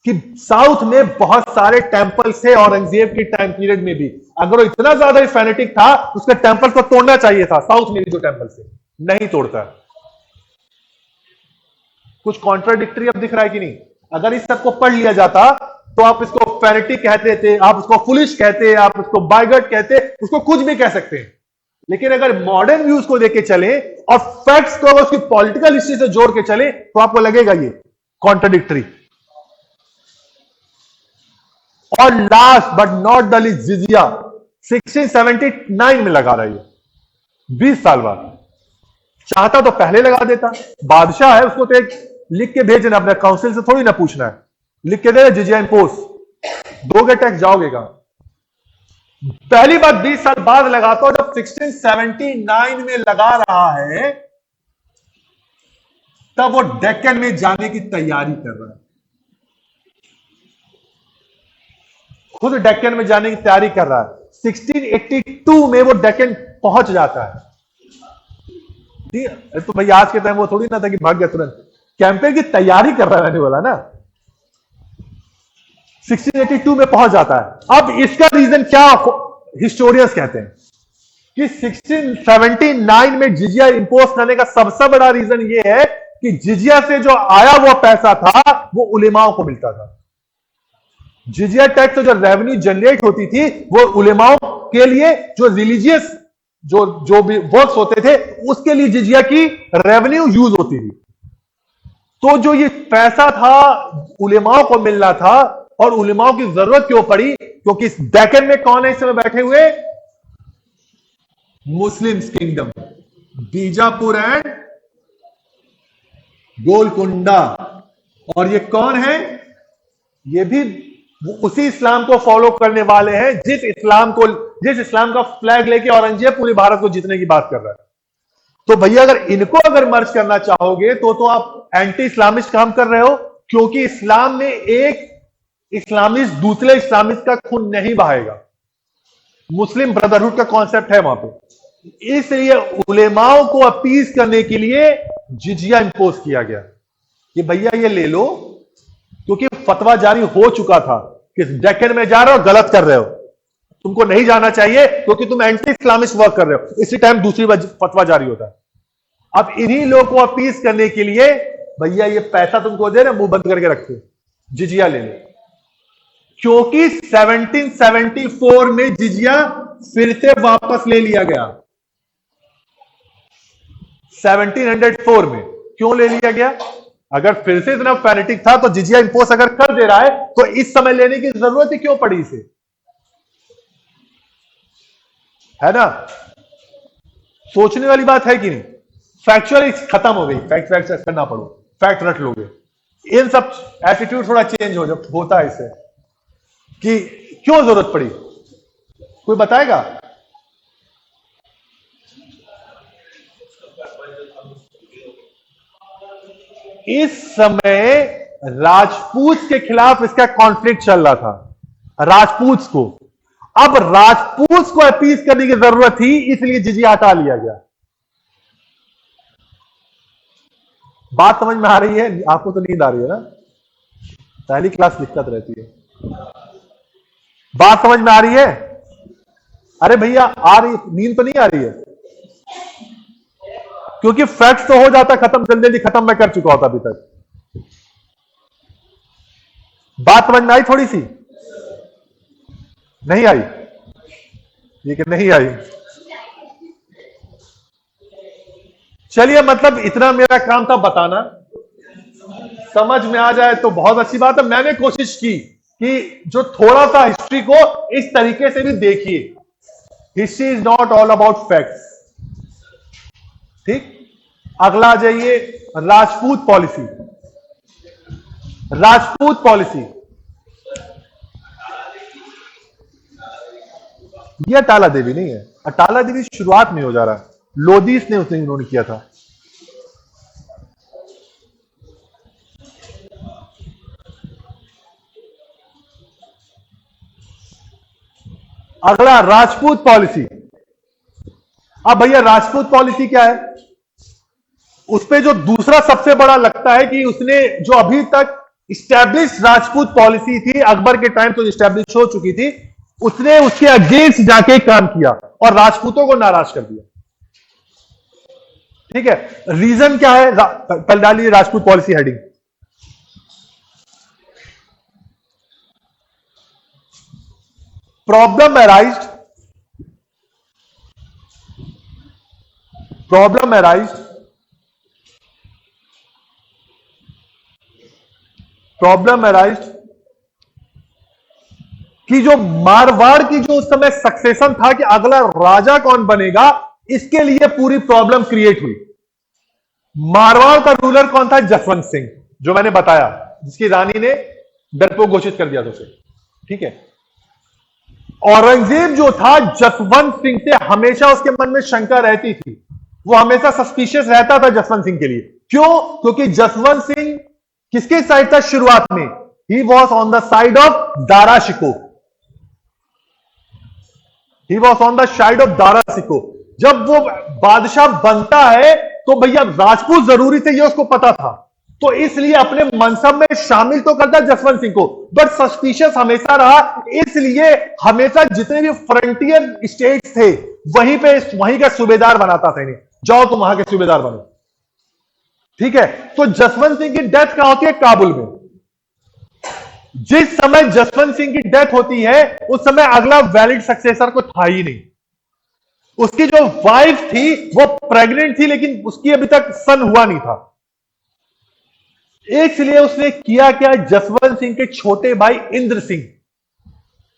कि साउथ में बहुत सारे टेंपल्स थे औरंगजेब के टाइम पीरियड में भी। अगर वो इतना ज्यादा फैनेटिक था, उसके टेंपल को तोड़ना चाहिए था। साउथ में भी जो टेंपल थे नहीं तोड़ता। कुछ कॉन्ट्राडिक्टरी अब दिख रहा है कि नहीं? अगर इस सबको पढ़ लिया जाता तो आप इसको फैनेटिक कहते थे, आप उसको फुलिश कहते, आप उसको बायगट कहते, उसको कुछ भी कह सकते हैं। लेकिन अगर मॉडर्न व्यूज को लेके चले और फैक्ट्स को अगर उसकी पॉलिटिकल हिस्ट्री से जोड़ के चले तो आपको लगेगा ये कॉन्ट्राडिक्टरी। और last but not the least, jizya 1679 में लगा रहा है, 20 साल बाद। चाहता तो पहले लगा देता, बादशाह है, उसको तो एक लिख के भेजना, अपने काउंसिल से थोड़ी ना पूछना है, लिख के दे जिजिया इंपोज, दोगे टैक्स जाओगे कहां। पहली बात 20 साल बाद लगाता, जब 1679 में लगा रहा है तब वो डेक्कन में जाने की तैयारी कर रहा है, खुद डेक्कन में जाने की तैयारी कर रहा है। 1682 में वो डेक्कन पहुंच जाता है। तो भाई आज के टाइम वो थोड़ी ना था कि भाग गया तुरंत, कैंपेन की तैयारी कर रहा है, मैंने बोला ना। 1682 में पहुंच जाता है। अब इसका रीजन क्या हिस्टोरियंस कहते हैं कि 1679 में जिजिया इंपोज करने का सबसे बड़ा रीजन ये है कि जिजिया से जो आया हुआ पैसा था वो उलेमाओं को मिलता था। जिजिया टैक्स जो रेवेन्यू जनरेट होती थी वो उलेमाओं के लिए, जो रिलीजियस जो भी वर्क्स होते थे उसके लिए जिजिया की रेवेन्यू यूज होती थी। तो जो ये पैसा था उलेमाओं को मिलना था, और उलेमाओं की जरूरत क्यों पड़ी? क्योंकि इस डेक्कन में कौन है इस समय बैठे हुए? मुस्लिम किंगडम, बीजापुर एंड गोलकुंडा। और ये कौन है? ये भी उसी इस्लाम को फॉलो करने वाले हैं जिस इस्लाम का फ्लैग लेके औरंगजेब पूरे भारत को जीतने की बात कर रहा है। तो भैया अगर मर्ज करना चाहोगे तो आप एंटी इस्लामिस्ट काम कर रहे हो, क्योंकि इस्लाम में एक इस्लामिस्ट दूसरे इस्लामिस्ट का खून नहीं बहाएगा। मुस्लिम ब्रदरहुड का कॉन्सेप्ट है वहां पे। इसलिए उलेमाओं को अपीज करने के लिए जिजिया इंपोज किया गया कि भैया ये ले लो, क्योंकि फतवा जारी हो चुका था कि डेक्कन में जा रहे हो गलत कर रहे हो, तुमको नहीं जाना चाहिए क्योंकि तुम एंटी इस्लामिस्ट वर्क कर रहे हो। इसी टाइम दूसरी फतवा जारी होता है। अब इन्हीं लोगों को अपीज करने के लिए भैया ये पैसा तुमको दे रहे, मुंह बंद करके रखते, जिजिया ले लो। क्योंकि 1774 में जिजिया फिर से वापस ले लिया गया। 1704 में क्यों ले लिया गया? अगर फिर से इतना फैनेटिक था तो जिजिया इंपोज अगर कर दे रहा है तो इस समय लेने की जरूरत ही क्यों पड़ी इसे? है ना? सोचने वाली बात है कि नहीं? फैक्चुअली खत्म हो गई, फैक्ट करना पड़ो, फैक्ट रट लोगे। इन सब एटीट्यूड थोड़ा चेंज होता है इससे कि क्यों जरूरत पड़ी। कोई बताएगा? इस समय राजपूत के खिलाफ इसका कॉन्फ्लिक्ट चल रहा था, राजपूत को। अब राजपूत को अपीज करने की जरूरत थी, इसलिए जिजिया हटा लिया गया। बात समझ में आ रही है? आपको तो नींद आ रही है ना? पहली क्लास दिक्कत रहती है। बात समझ में आ रही है? अरे भैया आ रही, नींद तो नहीं आ रही है? क्योंकि फैक्ट्स तो हो जाता खत्म, जल्दी खत्म मैं कर चुका होता अभी तक। बात समझ में आई थोड़ी सी? नहीं आई? ठीक है, नहीं आई। चलिए, मतलब इतना मेरा काम था बताना, समझ में आ जाए तो बहुत अच्छी बात है। मैंने कोशिश की कि जो थोड़ा सा हिस्ट्री को इस तरीके से भी देखिए। History is not all about facts. ठीक, अगला आ जाइए, राजपूत पॉलिसी। राजपूत पॉलिसी यह अटाला देवी नहीं है। अटाला देवी शुरुआत में हो जा रहा है, लोदीस ने उन्होंने किया था। अगला राजपूत पॉलिसी। अब भैया राजपूत पॉलिसी क्या है? उस पे जो दूसरा सबसे बड़ा लगता है कि उसने जो अभी तक इस्टेब्लिश राजपूत पॉलिसी थी अकबर के टाइम तो इस्टेब्लिश हो चुकी थी, उसने उसके अगेंस्ट जाके काम किया और राजपूतों को नाराज कर दिया। ठीक है, रीजन क्या है? पहले डालिए Rajput policy heading. Problem arised कि जो मारवाड़ की जो उस समय सक्सेशन था कि अगला राजा कौन बनेगा, इसके लिए पूरी प्रॉब्लम क्रिएट हुई। मारवाड़ का रूलर कौन था? जसवंत सिंह, जो मैंने बताया, जिसकी रानी ने डरपोक घोषित कर दिया था उसे। ठीक है, औरंगजेब जो था जसवंत सिंह से हमेशा उसके मन में शंका रहती थी, वो हमेशा सस्पिशियस रहता था जसवंत सिंह के लिए। क्यों? क्योंकि जसवंत सिंह किसके साइड था शुरुआत में? He was on the side of Dara Shikoh. He was on the side of Dara Shikoh. जब वो बादशाह बनता है तो भैया राजपूत जरूरी थे, ये उसको पता था, तो इसलिए अपने मनसब में शामिल तो करता जसवंत सिंह को, बट सस्पिशियस हमेशा रहा। इसलिए हमेशा जितने भी फ्रंटियर स्टेट्स थे वहीं का सूबेदार बनाता था इन्हें, जाओ तुम वहां के सूबेदार बनो। ठीक है, तो जसवंत सिंह की डेथ कहां होती है? काबुल में। जिस समय जसवंत सिंह की डेथ होती है उस समय अगला वैलिड सक्सेसर को था ही नहीं। उसकी जो वाइफ थी वो प्रेग्नेंट थी, लेकिन उसकी अभी तक सन हुआ नहीं था। इसलिए उसने किया क्या? जसवंत सिंह के छोटे भाई इंद्र सिंह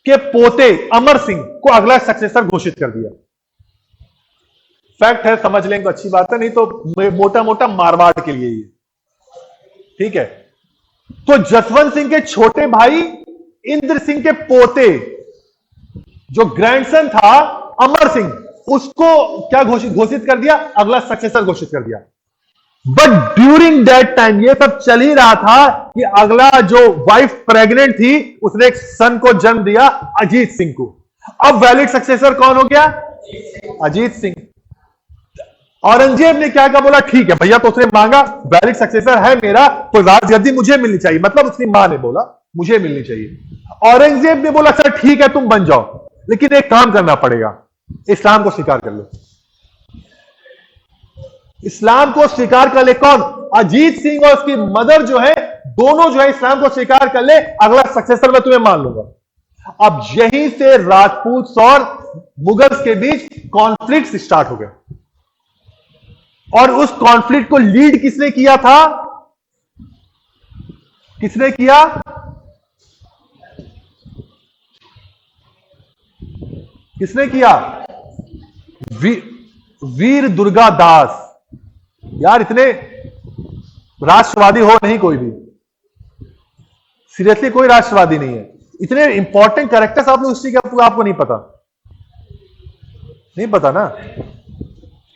के पोते अमर सिंह को अगला सक्सेसर घोषित कर दिया। फैक्ट है, समझ लेंगे तो अच्छी बात है, नहीं तो मोटा मोटा मारवाड़ के लिए ये। ठीक है, तो जसवंत सिंह के छोटे भाई इंद्र सिंह के पोते जो ग्रैंडसन था अमर सिंह, उसको क्या घोषित कर दिया? अगला सक्सेसर घोषित कर दिया। बट ड्यूरिंग दैट टाइम ये सब चल ही रहा था कि अगला जो वाइफ प्रेग्नेंट थी उसने एक सन को जन्म दिया, अजीत सिंह को। अब वैलिड सक्सेसर कौन हो गया? अजीत सिंह। औरंगजेब ने क्या कहा? बोला ठीक है भैया, तो उसने मांगा वैलिड सक्सेसर है मेरा, तो राजगद्दी मुझे मिलनी चाहिए, मतलब उसकी मां ने बोला मुझे मिलनी चाहिए। औरंगजेब ने बोला सर ठीक है तुम बन जाओ, लेकिन एक काम करना पड़ेगा, इस्लाम को स्वीकार कर लो। इस्लाम को स्वीकार कर ले कौन? अजीत सिंह और उसकी मदर जो है, दोनों जो है इस्लाम को स्वीकार कर ले, अगला सक्सेसर मैं तुम्हें मान लूंगा। अब यहीं से राजपूत और मुगल्स के बीच कॉन्फ्लिक्ट स्टार्ट हो गया। और उस कॉन्फ्लिक्ट को लीड किसने किया था? किसने किया? किसने किया? वीर दुर्गादास। यार इतने राष्ट्रवादी हो नहीं कोई भी, सीरियसली कोई राष्ट्रवादी नहीं है। इतने इंपॉर्टेंट कैरेक्टर्स आपने हिस्ट्री के आपको नहीं पता, नहीं पता ना।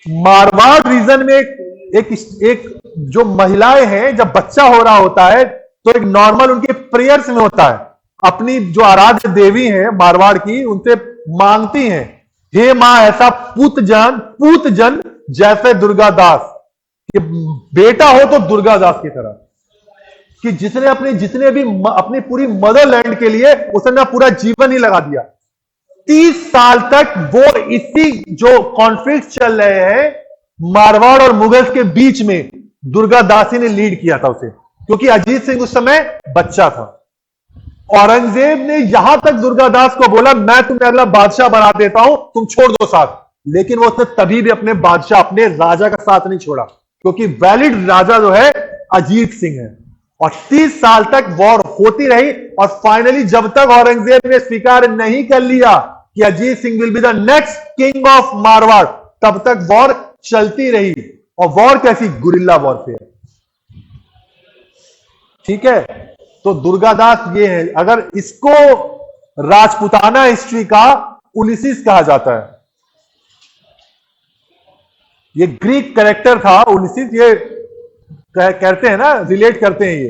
मारवाड़ रीजन में एक जो महिलाएं हैं, जब बच्चा हो रहा होता है तो एक नॉर्मल उनके प्रेयर्स में होता है, अपनी जो आराध्य देवी है मारवाड़ की, उनसे मांगती हैं, हे मां ऐसा पूत जन जैसे दुर्गादास, कि बेटा हो तो दुर्गादास की तरह, कि जिसने जितने भी अपनी पूरी मदरलैंड के लिए उसने पूरा जीवन ही लगा दिया। 30 साल तक वो इसी जो कॉन्फ्लिक्ट चल रहे हैं मारवाड़ और मुगल्स के बीच में, दुर्गादासी ने लीड किया था उसे, क्योंकि अजीत सिंह उस समय बच्चा था। औरंगजेब ने यहां तक दुर्गादास को बोला मैं तुम्हें अगला बादशाह बना देता हूं, तुम छोड़ दो साथ, लेकिन वो उसने तभी भी अपने बादशाह, अपने राजा का साथ नहीं छोड़ा, क्योंकि वैलिड राजा जो है अजीत सिंह है। और 30 साल तक वॉर होती रही, और फाइनली जब तक औरंगजेब ने स्वीकार नहीं कर लिया कि Ajit Singh will be the next king of Marwar, तब तक वॉर चलती रही। और वॉर कैसी? Guerrilla warfare. ठीक है, तो दुर्गादास ये है। अगर इसको राजपुताना हिस्ट्री का उलिसिस कहा जाता है, ये ग्रीक कैरेक्टर था उलिसिस, ये कहते हैं ना, रिलेट करते हैं ये,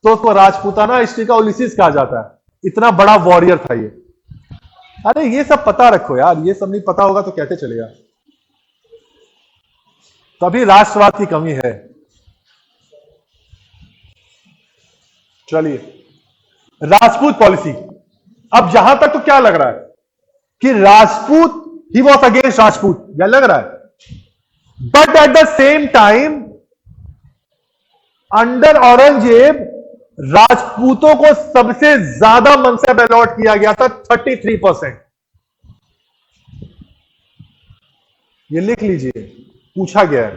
तो उसको राजपुताना हिस्ट्री का उलिसिस कहा जाता है। इतना बड़ा वॉरियर था ये। अरे ये सब पता रखो यार, ये सब नहीं पता होगा तो कैसे चलेगा। तभी राष्ट्रवाद की कमी है। चलिए, राजपूत पॉलिसी। अब जहां तक तो क्या लग रहा है कि Rajput, he was against Rajput, क्या लग रहा है। But at the same time under Aurangzeb राजपूतों को सबसे ज्यादा मनसब अलॉट किया गया था, 33%। ये लिख लीजिए, पूछा गया है।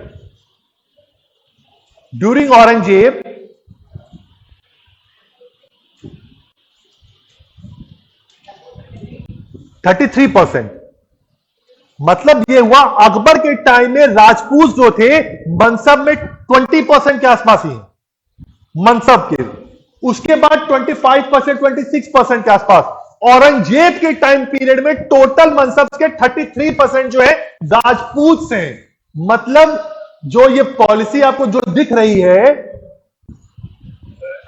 ड्यूरिंग औरंगजेब 33%। मतलब ये हुआ अकबर के टाइम में राजपूत जो थे मनसब में 20% के आसपास ही मनसब के, उसके बाद 25%, 26% के आसपास। औरंगजेब के टाइम पीरियड में टोटल मनसब के 33% जो है राजपूत से हैं। मतलब जो ये पॉलिसी आपको जो दिख रही है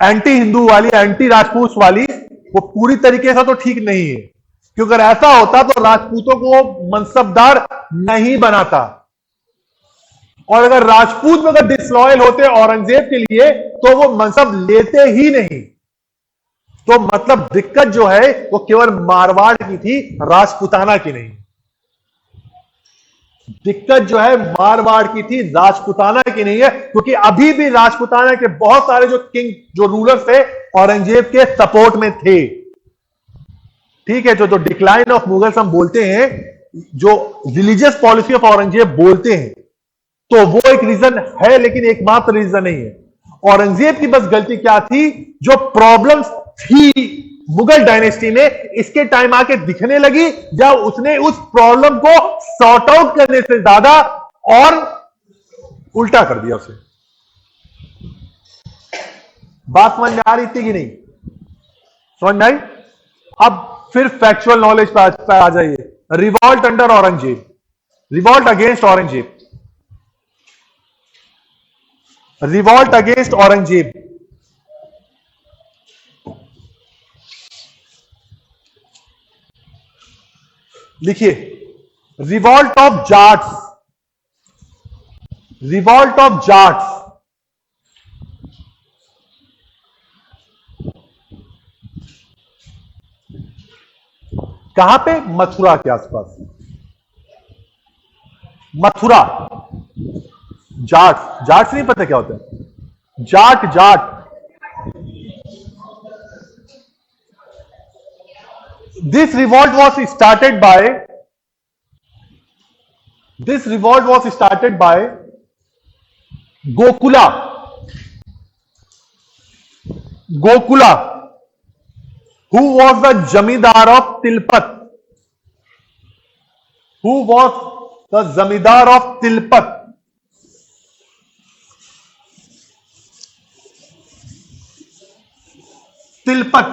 एंटी हिंदू वाली, एंटी राजपूत वाली, वो पूरी तरीके से तो ठीक नहीं है, क्योंकि अगर ऐसा होता तो राजपूतों को मनसबदार नहीं बनाता, और अगर राजपूत में अगर डिसलॉयल होते औरंगजेब के लिए तो वो मनसब लेते ही नहीं। तो मतलब दिक्कत जो है वो केवल मारवाड़ की थी, राजपुताना की नहीं। दिक्कत जो है मारवाड़ की थी, राजपुताना की नहीं है, क्योंकि अभी भी राजपुताना के बहुत सारे जो किंग, जो रूलर्स थे औरंगजेब के सपोर्ट में थे। ठीक है, जो डिक्लाइन ऑफ मुगल्स हम बोलते हैं, जो रिलीजियस पॉलिसी ऑफ औरंगजेब बोलते हैं, तो वो एक रीजन है, लेकिन एकमात्र रीजन नहीं है। औरंगजेब की बस गलती क्या थी, जो प्रॉब्लम्स थी मुगल डायनेस्टी में, इसके टाइम आके दिखने लगी, जब उसने उस प्रॉब्लम को सॉर्ट आउट करने से ज्यादा और उल्टा कर दिया उसे। बात समझ में आ रही थी कि नहीं? समझ में आई? अब फिर फैक्चुअल नॉलेज पर आ जाइए। Revolt under Aurangzeb, revolt against Aurangzeb, revolt against Aurangzeb. लिखिए, revolt of Jats, revolt of Jats. कहां पे? मथुरा के आसपास। मथुरा। जाट, जाट नहीं पता क्या होता है? Jat, Jat. This revolt was started by, this revolt was started by Gokula, Gokula, who was the जमींदार of Tilpat, who was the जमींदार of तिलपत। तिलपत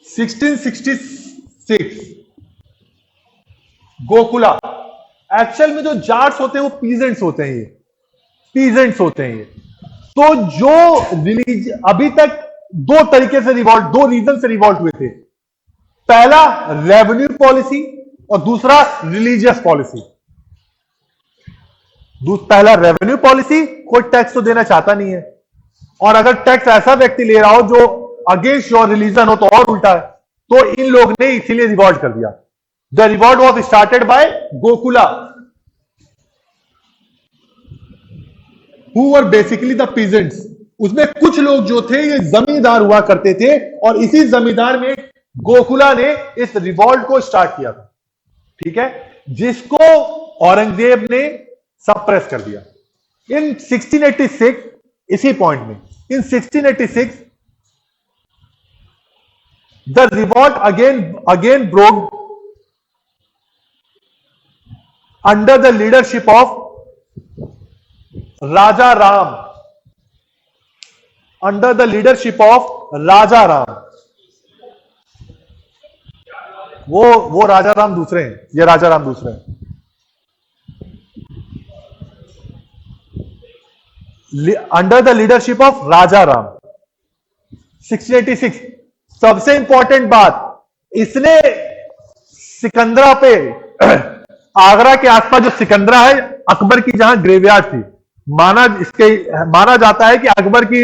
1666। गोकुला। एक्चुअल में जो जाट्स होते हैं वो पीजेंट्स होते हैं, ये पीजेंट्स होते हैं ये। तो जो रिलीजन, अभी तक दो तरीके से रिवॉल्ट, दो रीजन से रिवॉल्ट हुए थे। पहला रेवेन्यू पॉलिसी और दूसरा रिलीजियस पॉलिसी। पहला रेवेन्यू पॉलिसी, कोई टैक्स तो देना चाहता नहीं है, और अगर टैक्स ऐसा व्यक्ति ले रहा हो जो अगेंस्ट योर रिलीजन हो तो और उल्टा है। तो इन लोग ने इसीलिए रिवॉल्ट कर दिया। The revolt was started by Gokula, who were basically the peasants. उसमें कुछ लोग जो थे ये जमींदार हुआ करते थे, और इसी जमींदार में गोकुला ने इस रिवॉल्ट को स्टार्ट किया था। ठीक है, जिसको औरंगजेब ने सप्रेस कर दिया इन 1686। इसी पॉइंट में in 1686 the revolt again broke under the leadership of Raja Ram, under the leadership of Raja Ram. वो राजा राम दूसरे हैं, ये राजा राम दूसरे हैं। Under the leadership of Raja Ram. 1686 सबसे इंपॉर्टेंट बात, इसने सिकंदरा पे आगरा के आसपास जो सिकंदरा है, अकबर की जहां ग्रेवयार्ड थी, माना जाता है कि अकबर की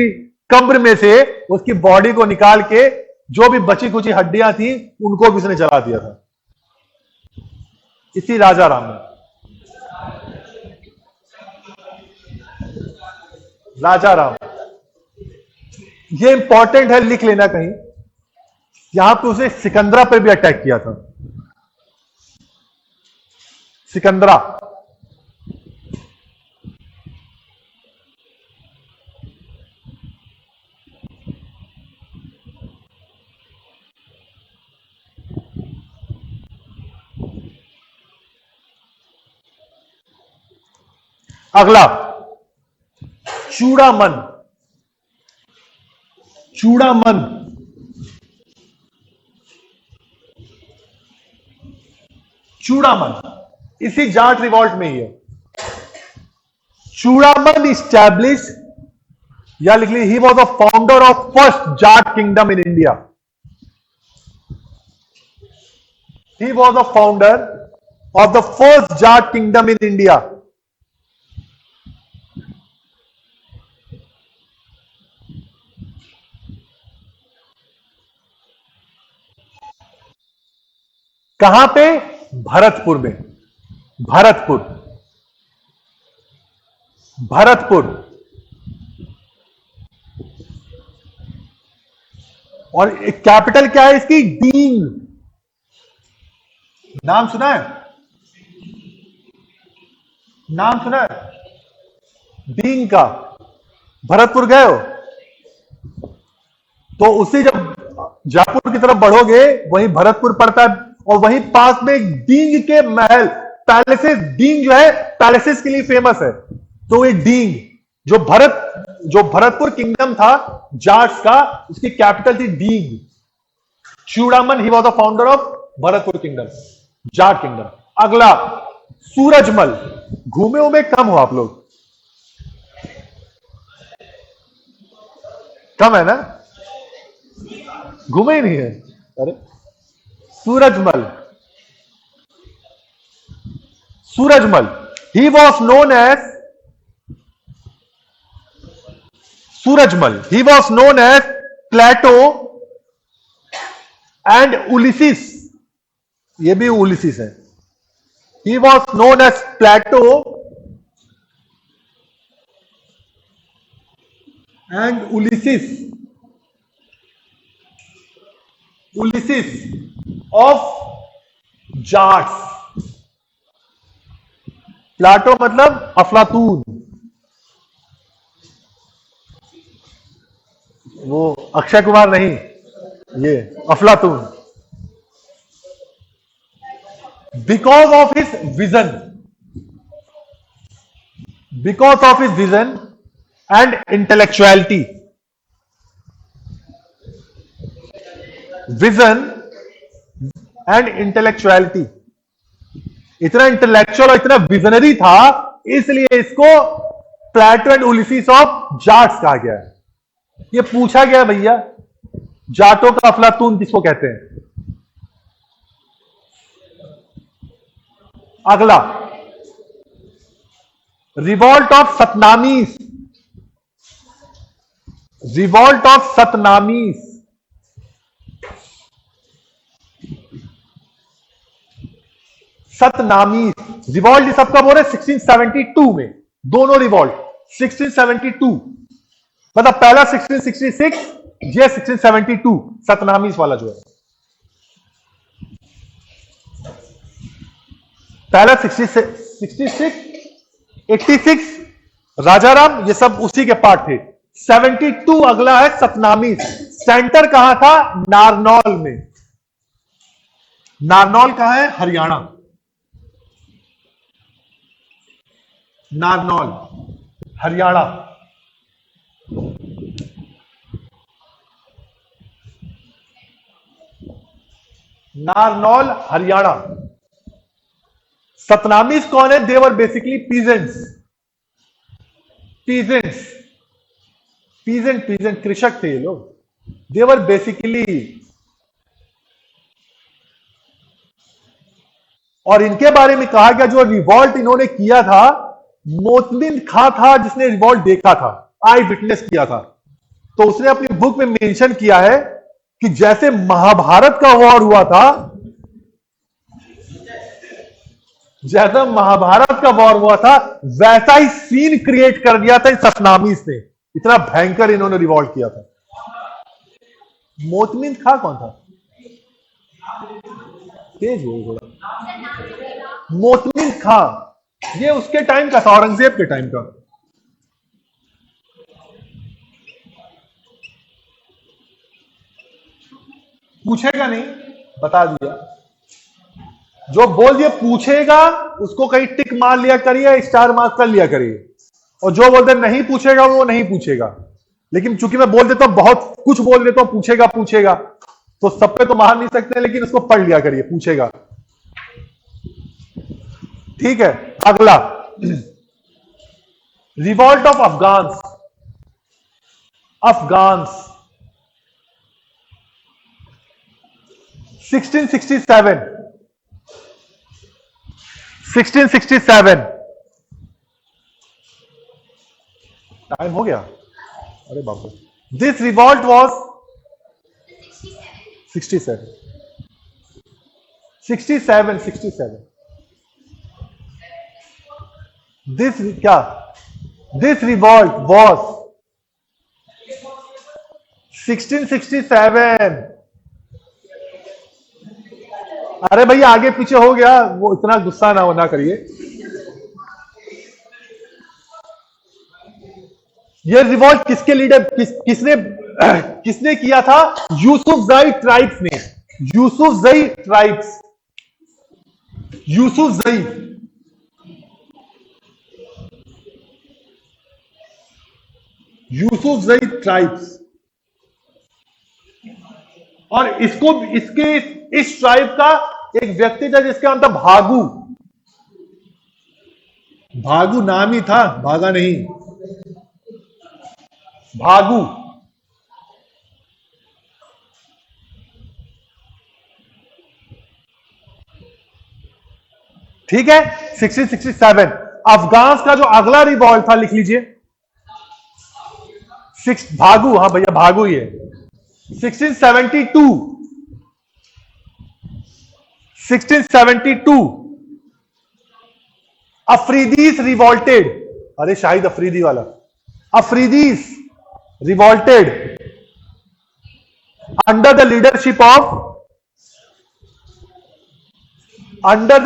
कब्र में से उसकी बॉडी को निकाल के जो भी बची कुची हड्डियां थी उनको भी उसने जला दिया था, इसी राजा राम ने। राजा राम, ये इंपॉर्टेंट है, लिख लेना कहीं। यहां पे उसे सिकंदरा पे भी अटैक किया था, सिकंदरा। अगला चूड़ामन। चूड़ामन, चूड़ामन इसी जाट रिवॉल्ट में ही है। चूड़ामन इस्टैब्लिश, या लिख ली, he was the founder of first Jat kingdom in India. He was the founder of the first Jat kingdom in India. कहां पे? भरतपुर में। भरतपुर, भरतपुर। और कैपिटल क्या है इसकी? डींग। नाम सुना है? नाम सुना है डींग का? भरतपुर गए हो? तो उसी जब जयपुर की तरफ बढ़ोगे वहीं भरतपुर पड़ता है, और वहीं पास में एक डींग के महल, पैलेसेस। डींग जो है पैलेसेस के लिए फेमस है। तो ये डींग जो भरतपुर किंगडम था जाट्स का, उसकी कैपिटल थी Deeg. Churaman, he was the founder of Bharatpur kingdom, Jat kingdom. अगला सूरजमल। घूमे हुए कम हो आप लोग, कम है ना? घूमे ही नहीं है। अरे Surajmal, Surajmal, he was known as Surajmal, he was known as Plato and Ulysses. ये भी उलिसिस है। He was known as Plato and Ulysses, Ulysses of Jats. Plato मतलब अफलातून, वो अक्षय कुमार नहीं, ये अफलातून। Because of his vision, because of his vision and intellectuality. Vision and intellectuality, इतना इंटेलेक्चुअल और इतना विजनरी था, इसलिए इसको Plato and Ulysses of Jats कहा गया है। ये पूछा गया भैया, जाटों का अफलातून किसको कहते हैं? अगला revolt of Satnamis. Revolt of Satnamis, Satnamis revolt सबका बोल रहे 1672 में, दोनों रिवॉल्ट 1672, मतलब पहला 1666, ये 1672 सतनामीस वाला जो है। पहला 66, 86 राजाराम, ये सब उसी के पार्ट थे। 72 अगला है सतनामीस। सेंटर कहां था? नारनौल में। नारनौल कहां है? हरियाणा। नारनौल हरियाणा। नारनौल हरियाणा। सतनामीस कौन है? देवर बेसिकली पीजेंट्स, पीजेंट्स। पीजेंट कृषक थे ये लोग, देवर बेसिकली। और इनके बारे में कहा गया जो रिवॉल्ट इन्होंने किया था, मोतमिन खां था जिसने रिवॉल्ट देखा था, आई विटनेस किया था। तो उसने अपनी बुक में मेंशन किया है कि जैसे महाभारत का वॉर हुआ था, जैसा महाभारत का वॉर हुआ था, वैसा ही सीन क्रिएट कर दिया था इन सतनामीज ने। इतना भयंकर इन्होंने रिवॉल्ट किया था। मोतमिन खां कौन था? तेज है थोड़ा। मोतमिन खां ये उसके टाइम का था, औरंगजेब के टाइम का। पूछेगा नहीं, बता दिया। जो बोल दिया पूछेगा उसको कहीं टिक मार लिया करिए, स्टार मार्क कर लिया करिए। और जो बोलते नहीं पूछेगा वो नहीं पूछेगा। लेकिन चूंकि मैं बोल देता हूं, बहुत कुछ बोल देता हूं, पूछेगा पूछेगा, तो सब पे तो मार नहीं सकते, लेकिन उसको पढ़ लिया करिए, पूछेगा। ठीक है, अगला revolt of Afghans. Afghans 1667 1667 time हो गया, अरे बाप रे। दिस रिवॉल्ट वॉज 67 67 दिस क्या, दिस रिवॉल्ट वॉज 1667। अरे भैया आगे पीछे हो गया, वो इतना गुस्सा ना करिए। ये रिवॉल्ट किसके लीडर, किसने किया था? यूसुफजई ट्राइब्स ने। Yousafzai tribes, Yousafzai Yousafzai tribes. और इस ट्राइब का एक व्यक्ति था जिसका नाम था भागु। भागु नाम ही था, भागा नहीं, भागु। ठीक है, 1667। अफगान्स का जो अगला रिवॉल्ट था लिख लीजिए, भागु, हाँ भैया भागु ही है। 1672 अफरीदीस रिवॉल्टेड। अरे शाहिद अफरीदी वाला। Afridis revolted under the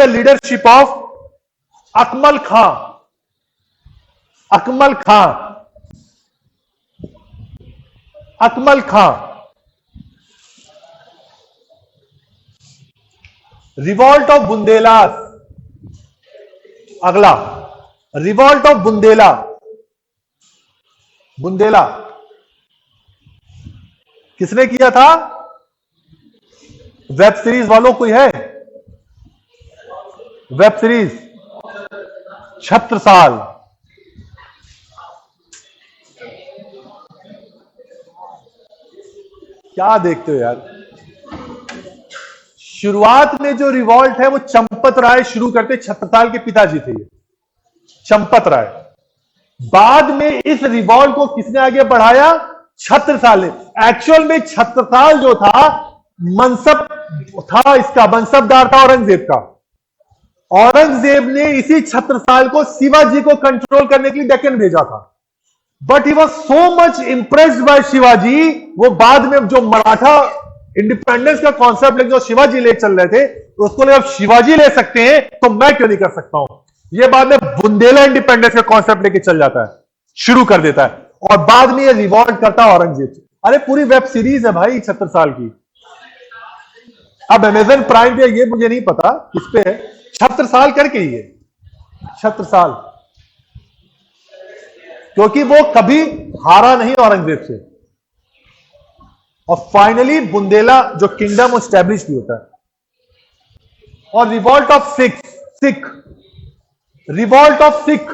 leadership of Akmal Khan. Akmal Khan. Revolt of Bundelas. अगला रिवॉल्ट ऑफ बुंदेला किसने किया था? वेब सीरीज वालों कोई है? Web series Chhatrasal. क्या देखते हो यार? शुरुआत में जो रिवॉल्ट है वो चंपत राय शुरू करते, छत्रसाल के पिताजी थे ये, चंपत राय। बाद में इस रिवॉल्ट को किसने आगे बढ़ाया? छत्रसाल ने। एक्चुअल में छत्रसाल जो था मनसब था, इसका मनसबदार था औरंगजेब का। औरंगजेब ने इसी छत्रसाल को शिवाजी को कंट्रोल करने के लिए डेक्कन भेजा था। But he was so much impressed by Shivaji, वो बाद में जो मराठा इंडिपेंडेंस का कॉन्सेप्ट लेके जो शिवाजी ले चल रहे थे, उसको ले अब शिवाजी ले सकते हैं तो मैं क्यों नहीं कर सकता हूं। ये बाद में बुंदेला इंडिपेंडेंस का कॉन्सेप्ट लेके चल जाता है, शुरू कर देता है, और बाद में ये रिवॉल्ट करता है औरंगजेब। अरे पूरी वेब सीरीज है भाई छत्रसाल की। अब अमेजन प्राइम पे, ये मुझे नहीं पता किस पे है, छत्रसाल करके ही है, छत्रसाल। क्योंकि वो कभी हारा नहीं औरंगजेब से, और फाइनली बुंदेला जो किंगडम एस्टैब्लिश भी होता है। और revolt of Sikh, revolt of Sikh